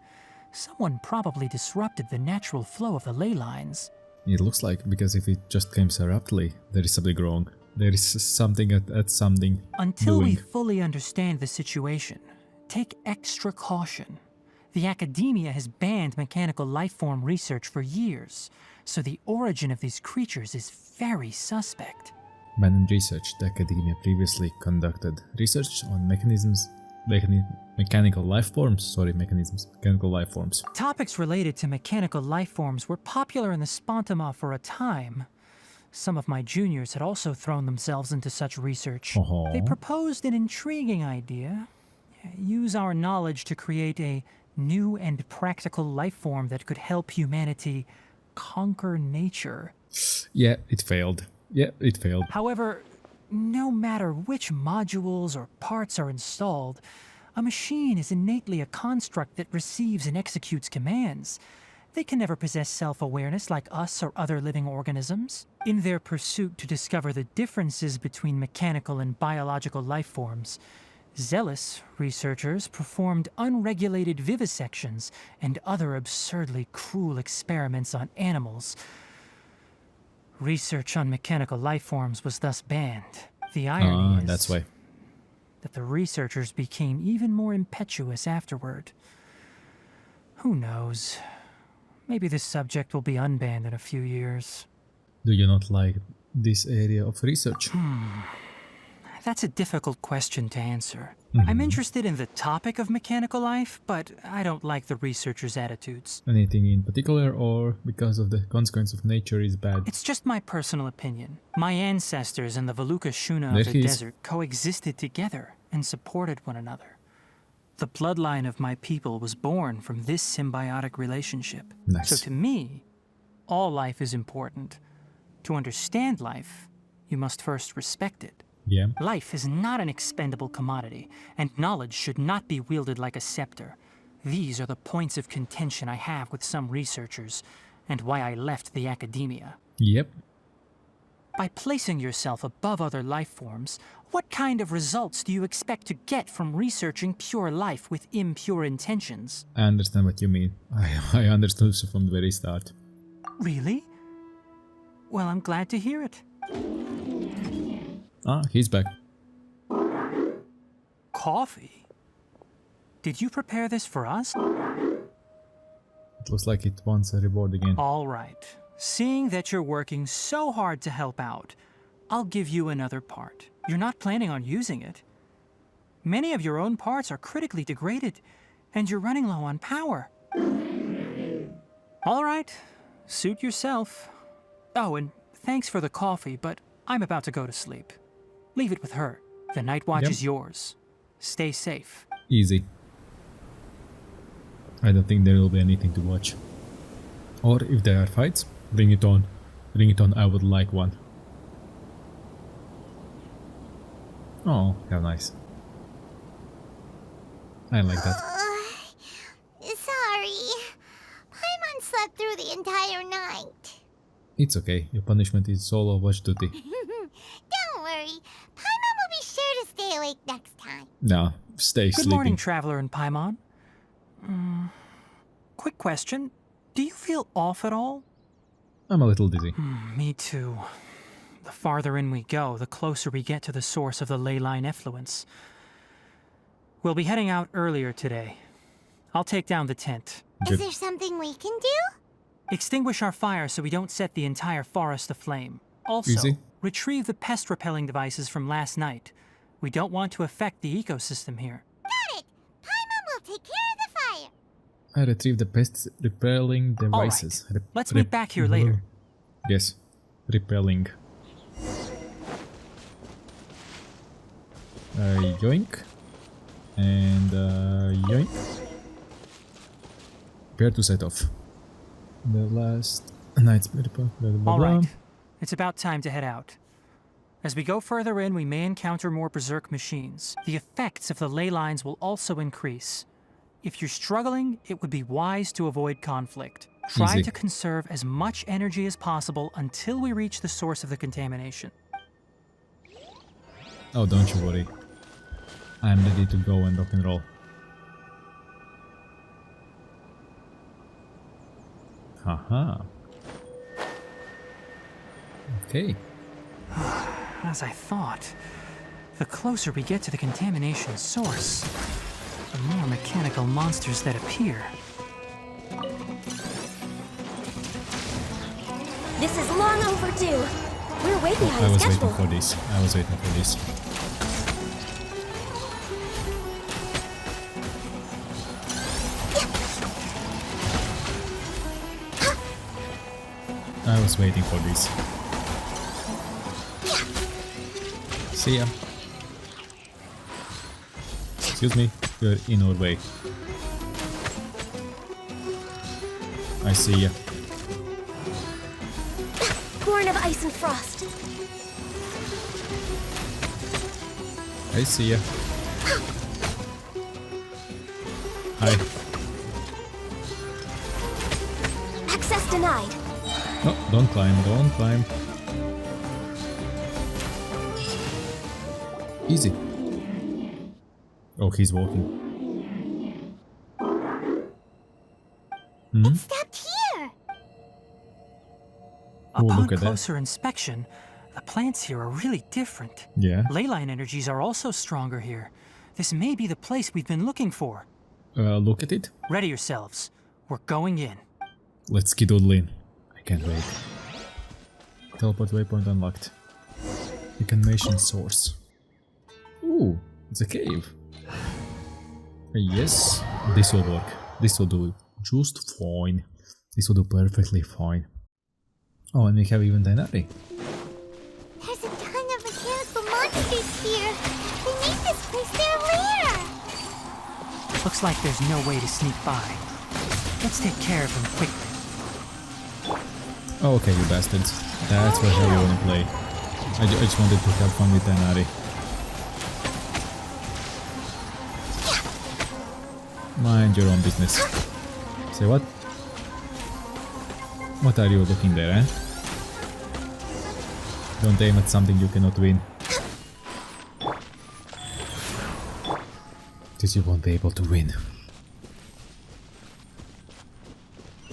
Someone probably disrupted the natural flow of the ley lines. It looks like, because if it just came so abruptly, there is something wrong. There is something at something Until we doing. fully understand the situation, take extra caution. The academia has banned mechanical lifeform research for years, so the origin of these creatures is very suspect. Banned research. The academia previously conducted research on mechanical lifeforms. Mechanical lifeforms. Topics related to mechanical lifeforms were popular in the Spontama for a time. Some of my juniors had also thrown themselves into such research. They proposed an intriguing idea. Use our knowledge to create a new and practical lifeform that could help humanity conquer nature. Yeah, it failed. However, no matter which modules or parts are installed, a machine is innately a construct that receives and executes commands. They can never possess self-awareness like us or other living organisms. In their pursuit to discover the differences between mechanical and biological lifeforms, zealous researchers performed unregulated vivisections and other absurdly cruel experiments on animals. Research on mechanical lifeforms was thus banned. The irony is that's why. that the researchers became even more impetuous afterward. Who knows? Maybe this subject will be unbanned in a few years. Do you not like this area of research? That's a difficult question to answer. I'm interested in the topic of mechanical life, but I don't like the researchers' attitudes. Anything in particular, or because of the consequence of nature is bad? It's just my personal opinion. My ancestors and the Veluca Shuna There of the he is. desert coexisted together and supported one another. The bloodline of my people was born from this symbiotic relationship. Nice. So to me, all life is important. To understand life, you must first respect it. Yeah. Life is not an expendable commodity, and knowledge should not be wielded like a scepter. These are the points of contention I have with some researchers, and why I left the academia. Yep. By placing yourself above other life forms, what kind of results do you expect to get from researching pure life with impure intentions? I understand what you mean. I understood from the very start. Really? Well, I'm glad to hear it. Ah, he's back. Coffee? Did you prepare this for us? It looks like it wants a reward again. All right. Seeing that you're working so hard to help out, I'll give you another part. You're not planning on using it. Many of your own parts are critically degraded, and you're running low on power. All right. Suit yourself. Oh, and thanks for the coffee, but I'm about to go to sleep. Leave it with her. The night watch is yours. Stay safe. Easy. I don't think there will be anything to watch. Or if there are fights, bring it on. Bring it on, I would like one. Oh, how nice. I like that. Sorry. Paimon slept through the entire night. It's okay, your punishment is solo watch duty. Don't worry. Paimon will be sure to stay awake next time. Nah, stay Good sleeping. morning, Traveler and Paimon. Quick question. Do you feel off at all? I'm a little dizzy. Me too. The farther in we go, the closer we get to the source of the ley line effluence. We'll be heading out earlier today. I'll take down the tent. Is there something we can do? Extinguish our fire so we don't set the entire forest aflame. Also, Easy. retrieve the pest-repelling devices from last night. We don't want to affect the ecosystem here. Got it. Paimon will take care of the fire. I retrieve the pest repelling devices. Let's meet back here later. Yes, repelling. Yoink. And yoink. Prepare to set off. The last night's repel. All right. It's about time to head out. As we go further in, we may encounter more berserk machines. The effects of the ley lines will also increase. If you're struggling, it would be wise to avoid conflict. Try Easy. to conserve as much energy as possible until we reach the source of the contamination. Oh, don't you worry. I'm ready to go and rock and roll. Haha. Okay. As I thought, the closer we get to the contamination source, the more mechanical monsters that appear. This is long overdue. We're way I behind was schedule. waiting for this. I was waiting for this. I was waiting for this. See ya. Excuse me, you're in our way. I see ya. Born of ice and frost. I see ya. Hi. Access denied. No, don't climb, don't climb. Easy. Oh, he's walking. Hmm? It stopped here. Oh, Upon look at that. closer inspection, the plants here are really different. Yeah. Leyline energies are also stronger here. This may be the place we've been looking for. Look at it. Ready yourselves. We're going in. Let's skedaddle in. I can't wait. Teleport waypoint unlocked. Incarnation source. Ooh, it's a cave. Yes, this will work. This will do just fine. This will do perfectly fine. Oh, and we have even Tighnari. There's a ton of mechanical monsters here. They make this place their lair. Looks like there's no way to sneak by. Let's take care of them quickly. Oh, okay, you bastards. That's what hell you wanna play. I just wanted to have fun with Tighnari. Mind your own business. Say what? What are you looking there, eh? Don't aim at something you cannot win. Because you won't be able to win.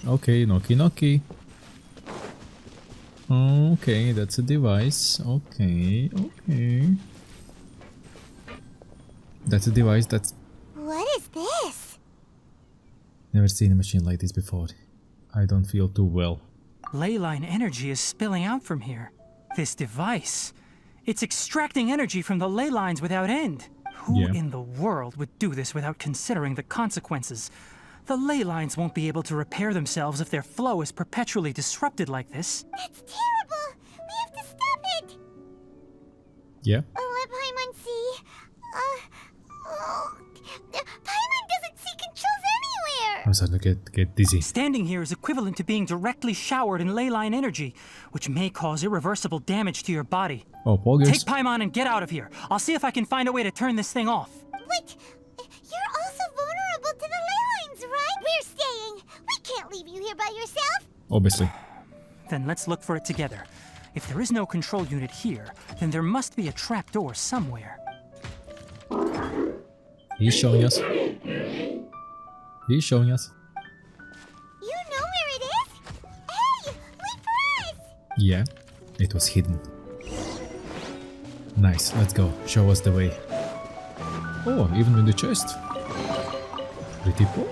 Okay, knocky knocky. Okay, that's a device. Okay, okay. That's a device that's... What is this? Never seen a machine like this before. I don't feel too well. Leyline energy is spilling out from here. This device. It's extracting energy from the ley lines without end. Who Yeah. in the world would do this without considering the consequences? The ley lines won't be able to repair themselves if their flow is perpetually disrupted like this. That's terrible. We have to stop it. Yeah? Let Paimon see. Paimon doesn't see controls anywhere. I'm starting to get dizzy. Standing here is equivalent to being directly showered in leyline energy, which may cause irreversible damage to your body. Oh, poggers. Take Paimon and get out of here. I'll see if I can find a way to turn this thing off. Wait, you're also vulnerable to the ley lines, right? We're staying. We can't leave you here by yourself. Obviously. Then let's look for it together. If there is no control unit here, then there must be a trapdoor somewhere. He's showing us. He's showing us. You know where it is? Hey, wait for us! Yeah, it was hidden. Nice, let's go. Show us the way. Oh, even with the chest. Pretty cool.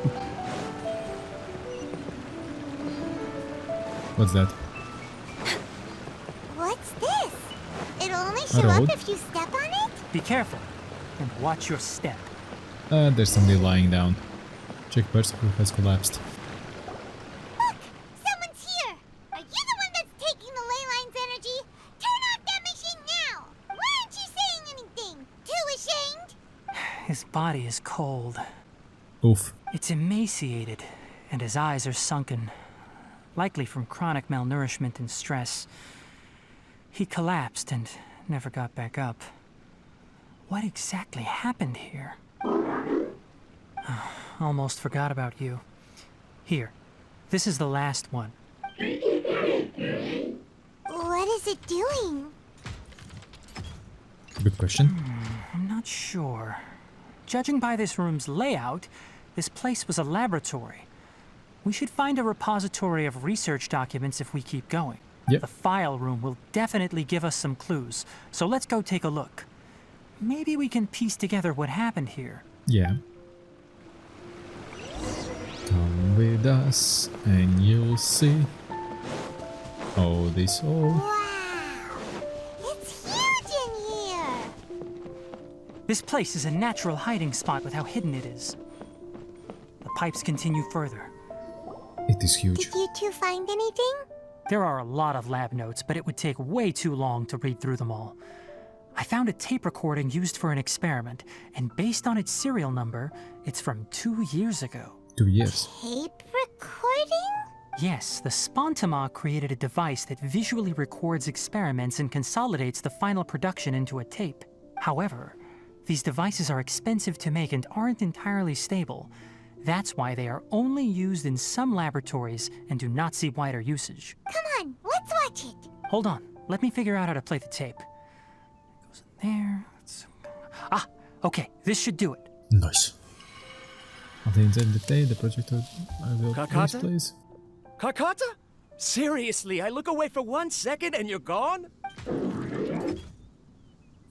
What's that? What's this? It'll only A show road? up if you step on it? Be careful and watch your step. There's somebody lying down. Check person who has collapsed. Look! Someone's here! Are you the one that's taking the ley line's energy? Turn off that machine now! Why aren't you saying anything? Too ashamed? His body is cold. Oof. It's emaciated, and his eyes are sunken, likely from chronic malnourishment and stress. He collapsed and never got back up. What exactly happened here? Almost forgot about you. Here, This is the last one. What is it doing? Good question. I'm not sure. Judging by this room's layout, this place was a laboratory. We should find a repository of research documents if we keep going. Yep. The file room will definitely give us some clues, so let's go take a look. Maybe we can piece together what happened here. Yeah. Come with us and you'll see. Oh, this all. Wow! It's huge in here! This place is a natural hiding spot with how hidden it is. The pipes continue further. It is huge. Did you two find anything? There are a lot of lab notes, but it would take way too long to read through them all. I found a tape recording used for an experiment, and based on its serial number, it's from 2 years ago. 2 years. Tape recording? Yes, the Spontama created a device that visually records experiments and consolidates the final production into a tape. However, these devices are expensive to make and aren't entirely stable. That's why they are only used in some laboratories and do not see wider usage. Come on, let's watch it. Hold on, let me figure out how to play the tape. It goes in there. Ah, okay, this should do it. Nice. At the end of the day, the project I will Kakata? place. Kakata? Seriously, I look away for 1 second and you're gone?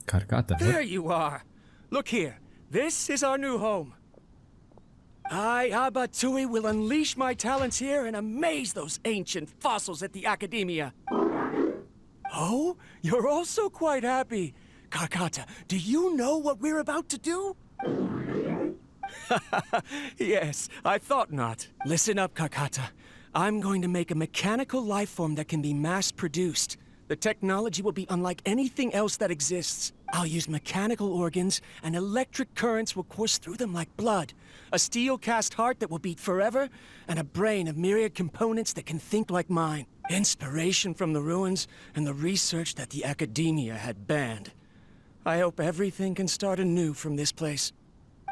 Karkata. There What? you are. Look here. This is our new home. I, Abatui, will unleash my talents here and amaze those ancient fossils at the Academia. Oh, you're also quite happy. Karkata, do you know what we're about to do? Yes, I thought not. Listen up, Karkata. I'm going to make a mechanical life form that can be mass-produced. The technology will be unlike anything else that exists. I'll use mechanical organs, and electric currents will course through them like blood. A steel-cast heart that will beat forever, and a brain of myriad components that can think like mine. Inspiration from the ruins, and the research that the Academia had banned. I hope everything can start anew from this place.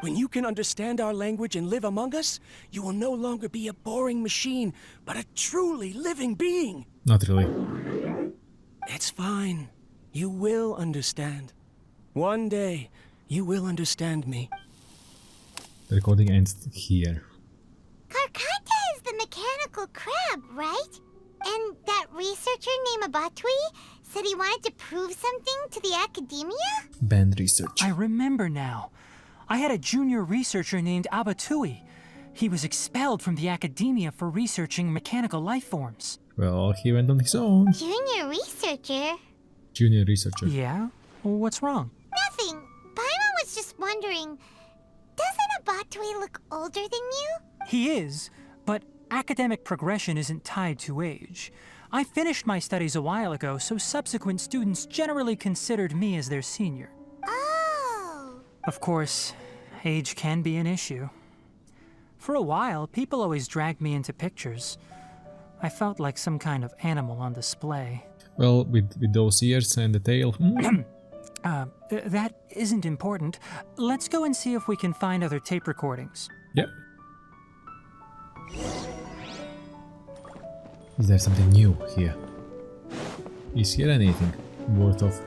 When you can understand our language and live among us, you will no longer be a boring machine, but a truly living being. Not really. It's fine. You will understand. One day, you will understand me. The recording ends here. Karkata is the mechanical crab, right? And that researcher named Abatui said he wanted to prove something to the Academia? Band research. I remember now. I had a junior researcher named Abatui. He was expelled from the Academia for researching mechanical life forms. Well, he went on his own. Junior researcher? Junior researcher. Yeah? What's wrong? Nothing. Paimon was just wondering, doesn't Abatui look older than you? He is, but academic progression isn't tied to age. I finished my studies a while ago, so subsequent students generally considered me as their senior. Oh. Of course, age can be an issue. For a while, people always dragged me into pictures. I felt like some kind of animal on display. Well, with those ears and the tail. That isn't important. Let's go and see if we can find other tape recordings. Yep. Is there something new here? Is here anything worth of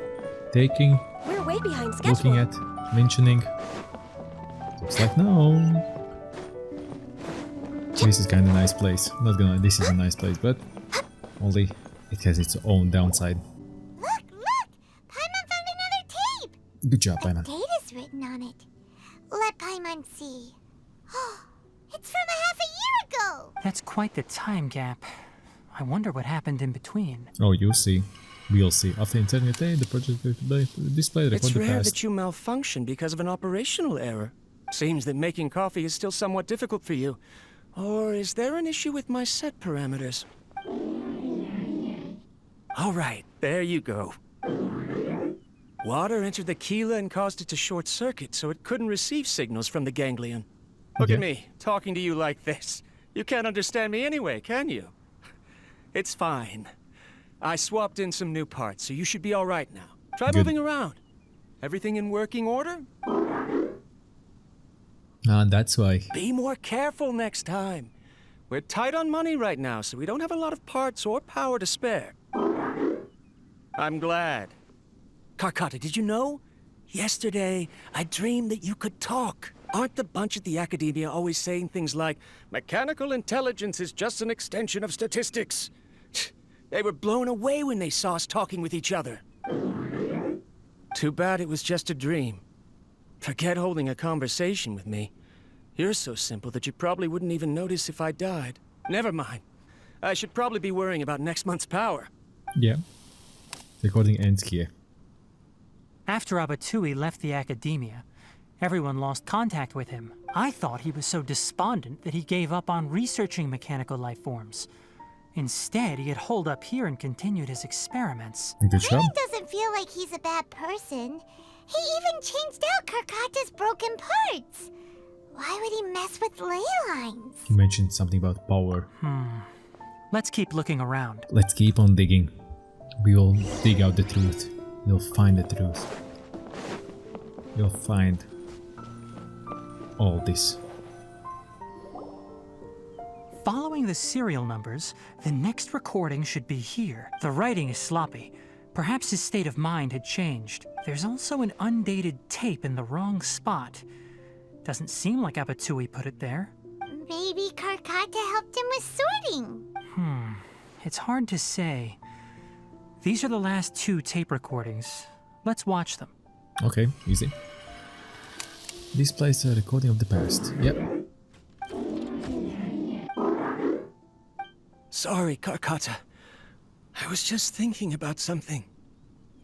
taking, We're way behind schedule. looking at, mentioning? Looks like no. This is kind of nice place. Not gonna lie, this is a nice place, but only it has its own downside. Look! Paimon found another tape! Good job, A Paimon. date is written on it. Let Paimon see. Oh, it's from a half a year ago! That's quite the time gap. I wonder what happened in between. Oh, you'll see. We'll see. After Internet Day, the project will display record It's the rare past. that you malfunction because of an operational error. Seems that making coffee is still somewhat difficult for you. Or is there an issue with my set parameters? All right, there you go. Water entered the Keela and caused it to short circuit, so it couldn't receive signals from the ganglion. Look at me, talking to you like this. You can't understand me anyway, can you? It's fine. I swapped in some new parts, so you should be all right now. Try Good. moving around. Everything in working order? Ah, that's why. Be more careful next time. We're tight on money right now, so we don't have a lot of parts or power to spare. I'm glad. Carcotta, did you know? Yesterday, I dreamed that you could talk. Aren't the bunch at the Academia always saying things like, mechanical intelligence is just an extension of statistics? They were blown away when they saw us talking with each other. Too bad it was just a dream. Forget holding a conversation with me. You're so simple that you probably wouldn't even notice if I died. Never mind. I should probably be worrying about next month's power. Yeah. Recording ends here. After Abatui left the Academia, everyone lost contact with him. I thought he was so despondent that he gave up on researching mechanical life forms. Instead, he had holed up here and continued his experiments. Good job. Paimon doesn't feel like he's a bad person. He even changed out Carcotta's broken parts. Why would he mess with ley lines? You mentioned something about power. Let's keep looking around. Let's keep on digging. We will dig out the truth. We'll find the truth. You'll find all this. Following the serial numbers, the next recording should be here. The writing is sloppy. Perhaps his state of mind had changed. There's also an undated tape in the wrong spot. Doesn't seem like Abatui put it there. Maybe Carcotta helped him with sorting. It's hard to say. These are the last 2 tape recordings. Let's watch them. Okay, easy. This plays a recording of the past. Yep. Sorry, Carcotta. I was just thinking about something.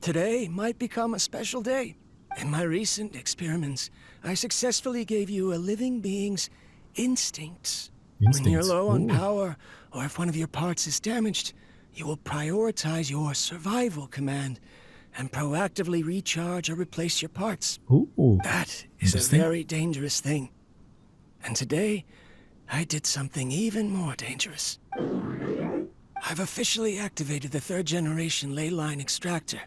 Today might become a special day. In my recent experiments, I successfully gave you a living being's instincts. When you're low on power, or if one of your parts is damaged, you will prioritize your survival command and proactively recharge or replace your parts. That is a very dangerous thing. And today, I did something even more dangerous. I've officially activated the 3rd generation ley line extractor.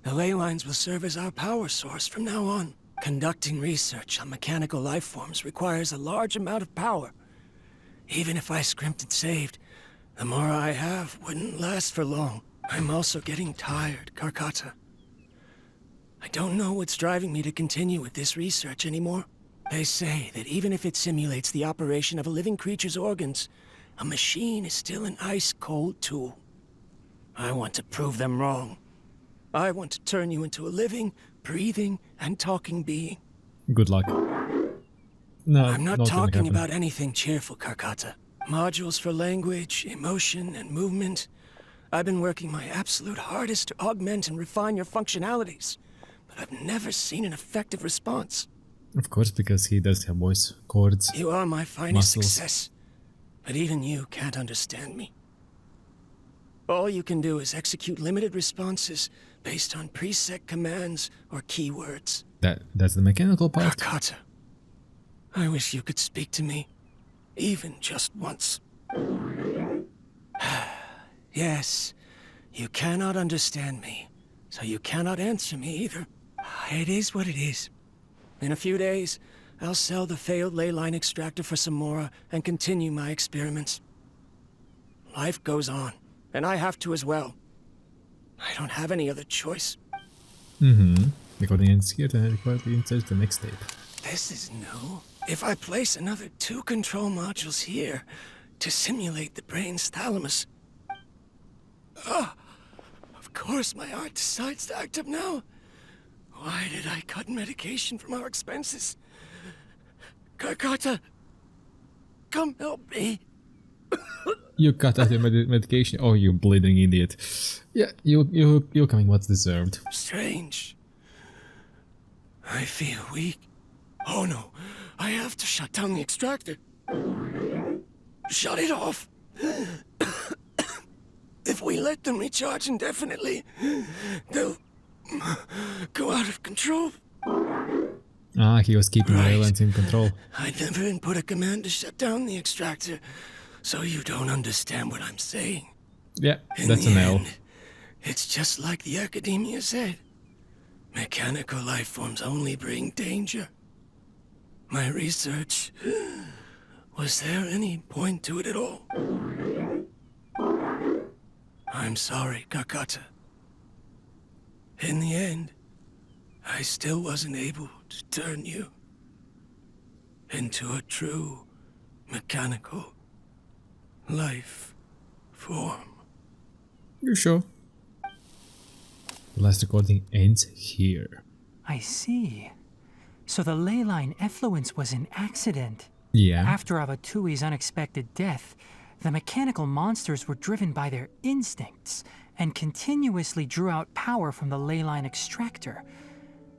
The ley lines will serve as our power source from now on. Conducting research on mechanical life forms requires a large amount of power. Even if I scrimped and saved, the more I have wouldn't last for long. I'm also getting tired, Carcotta. I don't know what's driving me to continue with this research anymore. They say that even if it simulates the operation of a living creature's organs, a machine is still an ice-cold tool. I want to prove them wrong. I want to turn you into a living, breathing, and talking being. Good luck. No, I'm not talking about anything cheerful, Carcotta. Modules for language, emotion, and movement. I've been working my absolute hardest to augment and refine your functionalities, but I've never seen an effective response. Of course, because he does have voice cords. You are my finest success, but even you can't understand me. All you can do is execute limited responses based on preset commands or keywords. That's the mechanical part. Carcotta, I wish you could speak to me, even just once. Yes, you cannot understand me, so you cannot answer me either. It is what it is. In a few days, I'll sell the failed ley line extractor for some more and continue my experiments. Life goes on, and I have to as well. I don't have any other choice. Recording ends here, then recording insert the next tape. This is new. If I place another 2 control modules here to simulate the brain's thalamus... of course my heart decides to act up now. Why did I cut medication from our expenses? Carcotta, come help me. You cut out your medication. Oh, you bleeding idiot. Yeah, you're coming what's deserved. Strange. I feel weak. Oh no, I have to shut down the extractor. Shut it off. If we let them recharge indefinitely, they'll go out of control. He was keeping the aliens in control. I never input a command to shut down the extractor, so you don't understand what I'm saying. Yeah, that's an L. It's just like the Academia said. Mechanical life forms only bring danger. My research Was there any point to it at all? I'm sorry, Karkata. In the end, I still wasn't able to turn you into a true mechanical life form. You sure? The last recording ends here. I see. So the ley line effluence was an accident. Yeah. After Abatui's unexpected death, the mechanical monsters were driven by their instincts and continuously drew out power from the ley line extractor.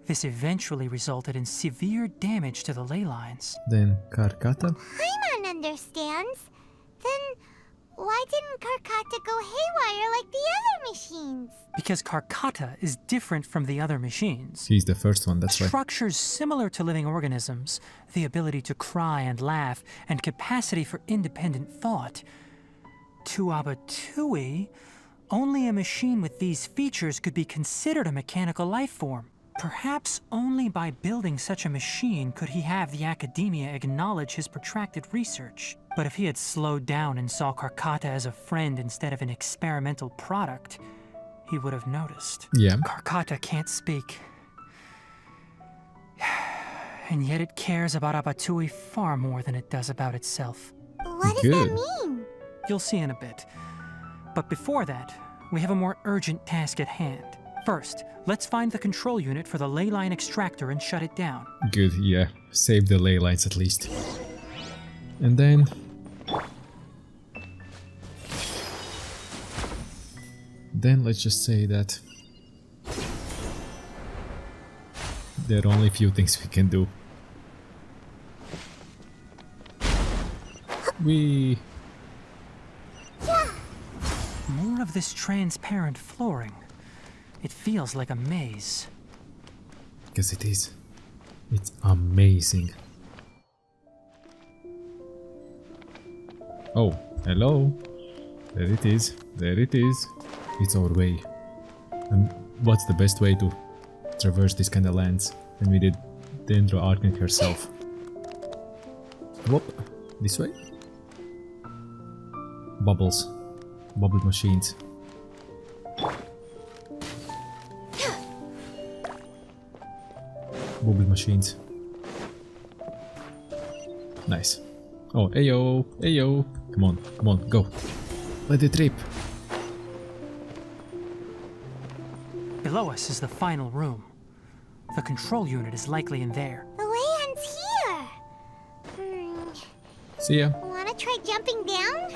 This eventually resulted in severe damage to the ley lines. Then Karkata? Paimon understands. Then why didn't Karkata go haywire like the other machines? Because Karkata is different from the other machines. He's the first one, that's right. Structures similar to living organisms, the ability to cry and laugh, and capacity for independent thought. To Abatui, only a machine with these features could be considered a mechanical life form. Perhaps only by building such a machine could he have the academia acknowledge his protracted research. But if he had slowed down and saw Karkata as a friend instead of an experimental product, he would have noticed. Yeah. Karkata can't speak. And yet it cares about Abatui far more than it does about itself. What does Good. that mean? You'll see in a bit. But before that, we have a more urgent task at hand. First, let's find the control unit for the ley line extractor and shut it down. Good, yeah. Save the ley lines at least. And then... Then let's just say that... there are only a few things we can do. More of this transparent flooring. It feels like a maze. Because it is. It's amazing. Oh, hello. There it is. There it is. It's our way. And what's the best way to traverse this kind of lands? And we did Dendro Arcanic herself. Whoop. This way. Bubbles. Bubble machines. Bubble machines. Nice. Oh, ayo, ayo. Come on, come on, go. Let it rip. Below us is the final room. The control unit is likely in there. The way ends here. See ya. Wanna try jumping down?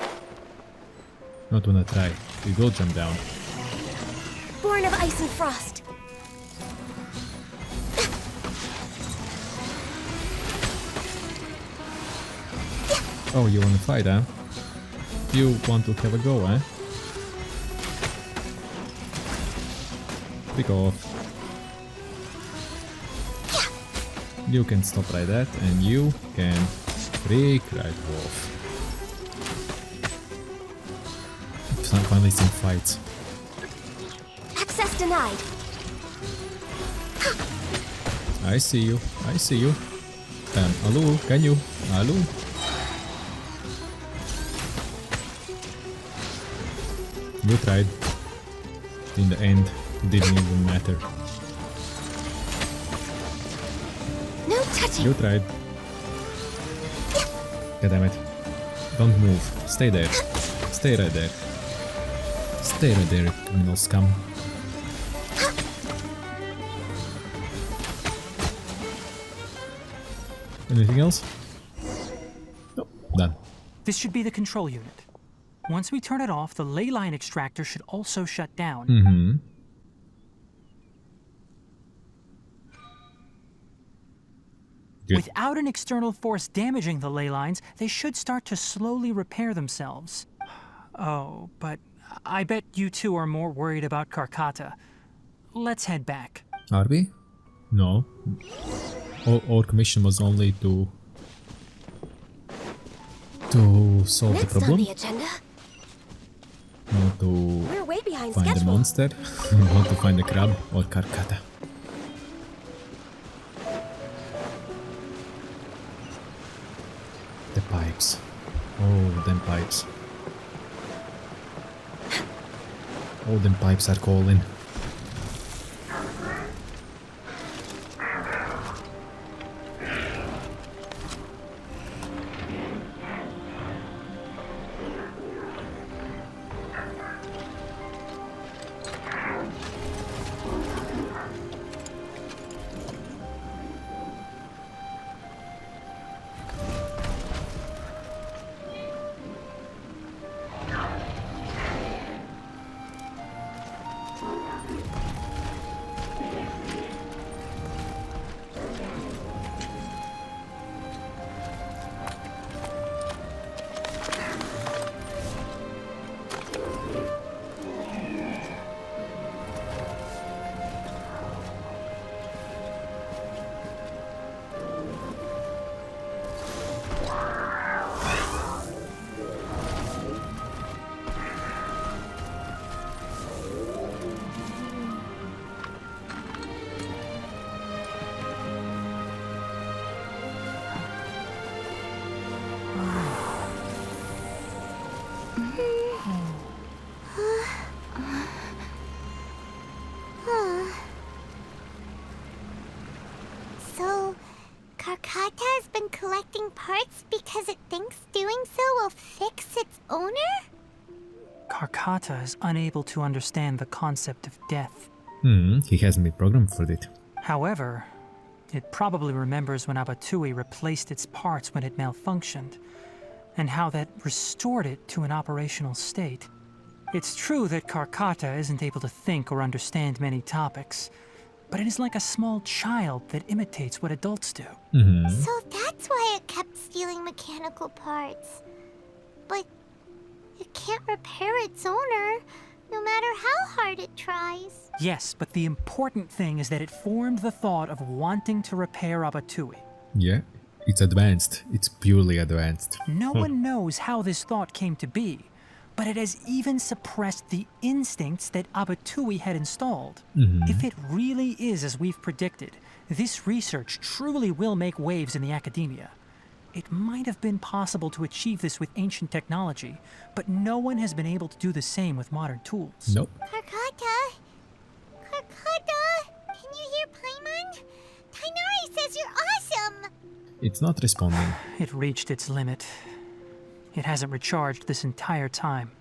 Not wanna try. We will jump down. Born of ice and frost. Oh, you wanna fight, huh? You want to have a go, eh? Pick off. You can stop like that, and you can freak right off. Finally some fights. Access denied. I see you, I see you. Hello, can you? Hello? You tried. In the end, it didn't even matter. No touching. You tried. God damn it. Don't move. Stay there. Stay right there. Stay right there, criminal scum. Anything else? Nope. Done. This should be the control unit. Once we turn it off, the ley line extractor should also shut down. Mm-hmm. Good. Without an external force damaging the ley lines, they should start to slowly repair themselves. Oh, but I bet you two are more worried about Karkata. Let's head back. Are we? No. Our commission was only to solve Next the problem. on the agenda. Not to We're way behind find the schedule. monster. Not to find the crab or Karkata. The pie. pipes. Oh, them pipes. All them pipes are calling. So, Karkata has been collecting parts because it thinks doing so will fix its owner? Karkata is unable to understand the concept of death. He hasn't been programmed for it. However, it probably remembers when Abatui replaced its parts when it malfunctioned, and how that restored it to an operational state. It's true that Karkata isn't able to think or understand many topics, but it is like a small child that imitates what adults do. So that's why it kept stealing mechanical parts. But it can't repair its owner, no matter how hard it tries. Yes, but the important thing is that it formed the thought of wanting to repair Abatui. Yeah, it's advanced. It's purely advanced. No one knows how this thought came to be, but it has even suppressed the instincts that Abatui had installed. If it really is as we've predicted, this research truly will make waves in the academia. It might have been possible to achieve this with ancient technology, but no one has been able to do the same with modern tools. Nope. Karkata? Karkata? Can you hear Paimon? Tighnari says you're awesome! It's not responding. It reached its limit. It hasn't recharged this entire time,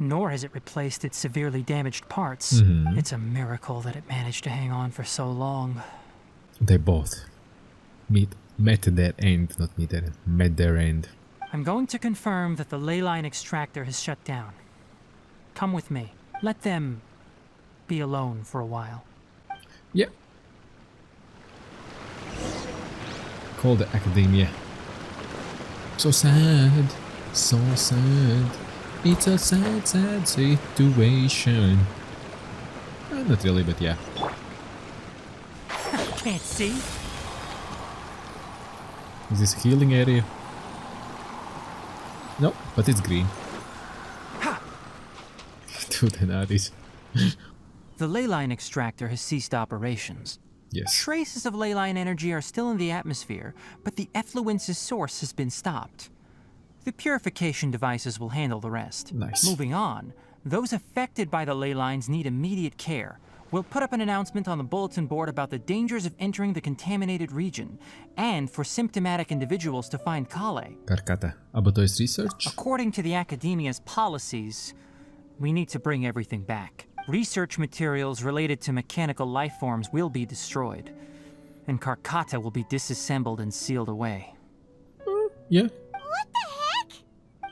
nor has it replaced its severely damaged parts. It's a miracle that it managed to hang on for so long. They both met their end, not meet their end, met their end. I'm going to confirm that the ley line extractor has shut down. Come with me. Let them be alone for a while. Yeah. Call the academia. So sad. So sad. It's a sad, sad situation. Not really, but yeah. Can't see. Is this a healing area? No, but it's green. Two Tighnari's. The ley line extractor has ceased operations. Yes. Traces of ley line energy are still in the atmosphere, but the effluence's source has been stopped. The purification devices will handle the rest. Nice. Moving on, those affected by the ley lines need immediate care. We'll put up an announcement on the bulletin board about the dangers of entering the contaminated region, and for symptomatic individuals to find Kale. Karkata. Abatoi's research? According to the academia's policies, we need to bring everything back. Research materials related to mechanical life forms will be destroyed, and Karkata will be disassembled and sealed away. Yeah. What the heck?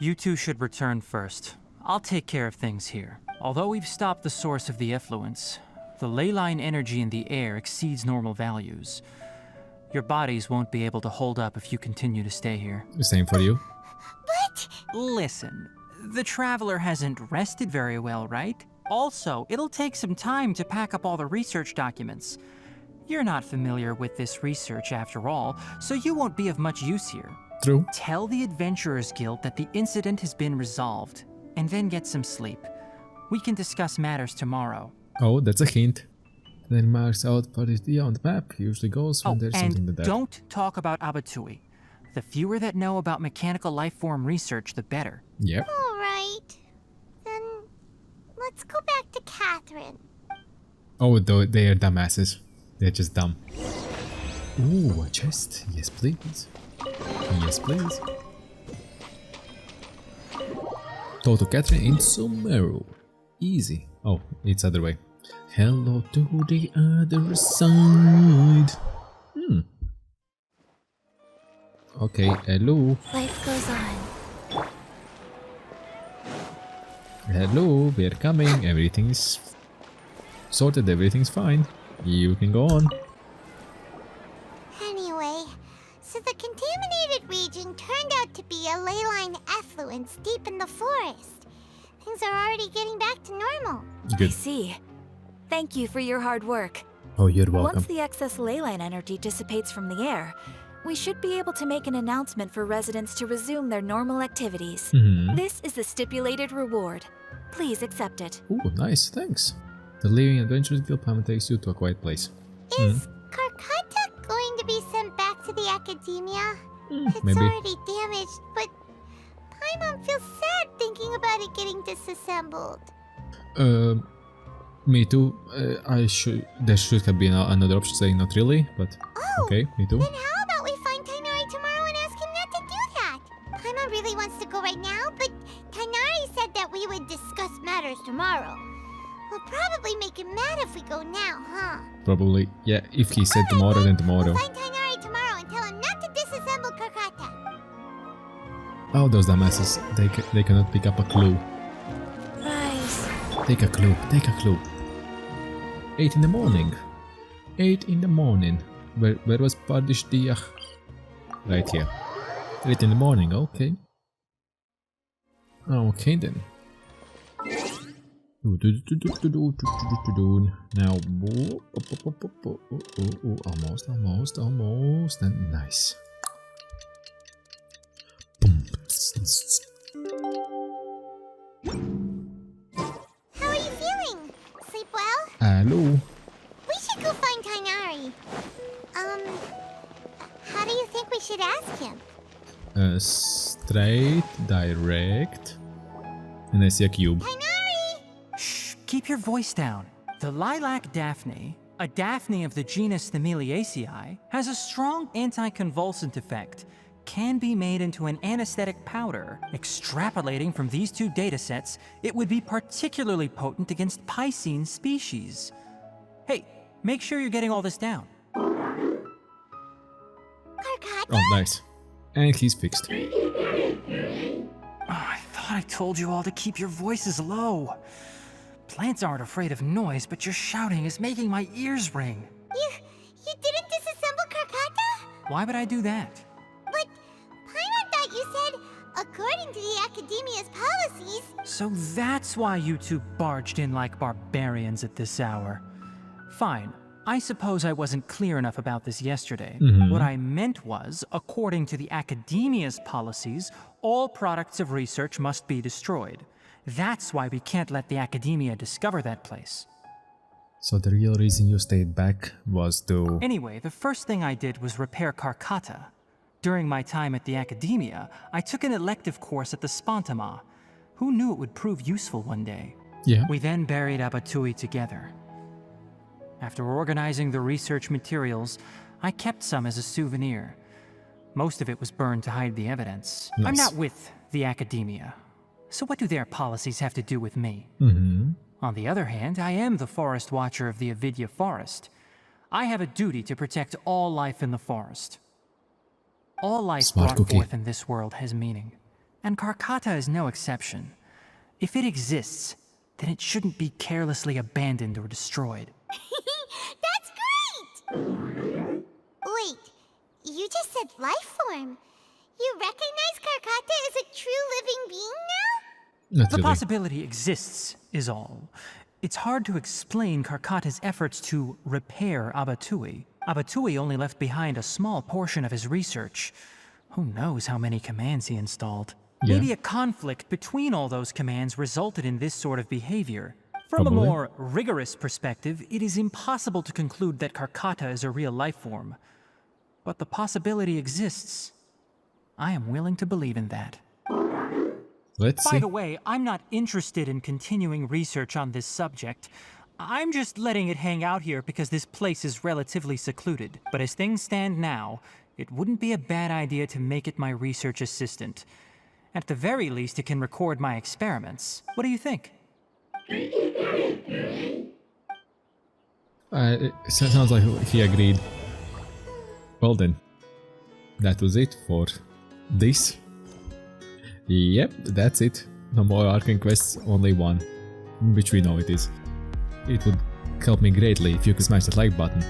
You two should return first. I'll take care of things here. Although we've stopped the source of the effluence, the ley line energy in the air exceeds normal values. Your bodies won't be able to hold up if you continue to stay here. The same for you. But... Listen, the Traveler hasn't rested very well, right? Also, it'll take some time to pack up all the research documents. You're not familiar with this research after all, so you won't be of much use here. True. Tell the Adventurers Guild that the incident has been resolved, and then get some sleep. We can discuss matters tomorrow. Oh, that's a hint. Then marks out for the on the map usually goes when there's something and like that. don't talk about Abatui. The fewer that know about mechanical life form research, the better. Yep. All right. Then let's go back to Catherine. Oh, they are dumbasses. They're just dumb. Ooh, a chest. Yes, please. Yes, please. Talk to Catherine in Sumeru. Easy. Oh, it's other way. Hello to the other side. Okay, hello. Life goes on. Hello, we're coming. Everything's sorted, everything's fine. You can go on. Anyway, so the contaminated region turned out to be a ley line effluence deep in the forest. Things are already getting back to normal. Good. I see. Thank you for your hard work. Oh, you're welcome. Once the excess ley line energy dissipates from the air, we should be able to make an announcement for residents to resume their normal activities. This is the stipulated reward. Please accept it. Ooh, nice, thanks. The living adventurous guild plan takes you to a quiet place. Is Karkata going to be sent back to the academia? It's maybe. already damaged, but Paimon feels sad thinking about it getting disassembled. Me too. There should have been another option saying not really, but okay, me too. Then how about we find Tighnari tomorrow and ask him not to do that? Paimon really wants to go right now, but Tighnari said that we would discuss matters tomorrow. We'll probably make him mad if we go now, huh? Probably, yeah, if he said tomorrow, then tomorrow. We'll find Tighnari tomorrow and tell him not to disassemble Karkata. Oh, those dumbasses. They cannot pick up a clue. Rise. Take a clue, take a clue. 8 in the morning. 8 in the morning. Where was Pardish Diach? Right here. 8 in the morning, okay. Okay then. Now, almost, and nice. How are you feeling? Sleep well? Hello. We should go find Tighnari. How do you think we should ask him? Straight, direct. And I see a cube. Shh, keep your voice down. The lilac daphne, a daphne of the genus Thameliaceae, has a strong anticonvulsant effect, can be made into an anesthetic powder. Extrapolating from these two datasets, it would be particularly potent against Piscine species. Hey, make sure you're getting all this down. Karkata? Oh, nice. And he's fixed. I thought I told you all to keep your voices low. Plants aren't afraid of noise, but your shouting is making my ears ring. You didn't disassemble Karkata? Why would I do that? But Paimon thought you said, according to the Academia's policies... So that's why you two barged in like barbarians at this hour. Fine. I suppose I wasn't clear enough about this yesterday. What I meant was, according to the Academia's policies, all products of research must be destroyed. That's why we can't let the Academia discover that place. So the real reason you stayed back was to... Anyway, the first thing I did was repair Karkata. During my time at the Academia, I took an elective course at the Spontama. Who knew it would prove useful one day? Yeah. We then buried Abatui together. After organizing the research materials, I kept some as a souvenir. Most of it was burned to hide the evidence. Nice. I'm not with the Academia, so what do their policies have to do with me? On the other hand, I am the Forest Watcher of the Avidya Forest. I have a duty to protect all life in the forest. All life Smart brought cookie. forth in this world has meaning, and Karkata is no exception. If it exists, then it shouldn't be carelessly abandoned or destroyed. That's great! Wait, you just said life form. You recognize Karkata as a true living being now? Not The really. possibility exists, is all. It's hard to explain Karkata's efforts to repair Abatui. Abatui only left behind a small portion of his research. Who knows how many commands he installed? Yeah. Maybe a conflict between all those commands resulted in this sort of behavior. From Probably. a more rigorous perspective, it is impossible to conclude that Karkata is a real life form. But the possibility exists. I am willing to believe in that. Let's see. By the way, I'm not interested in continuing research on this subject. I'm just letting it hang out here because this place is relatively secluded. But as things stand now, it wouldn't be a bad idea to make it my research assistant. At the very least, it can record my experiments. What do you think? It sounds like he agreed. Well then, that was it for this. Yep, that's it. No more arcane quests, only one, which we know it is. It would help me greatly if you could smash that like button.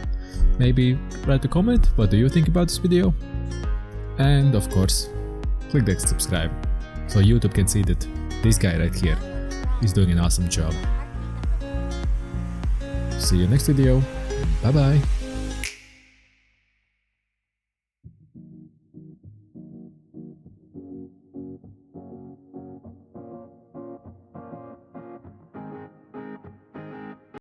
Maybe write a comment, what do you think about this video? And of course, click the subscribe, so YouTube can see that this guy right here is doing an awesome job. See you next video, bye bye!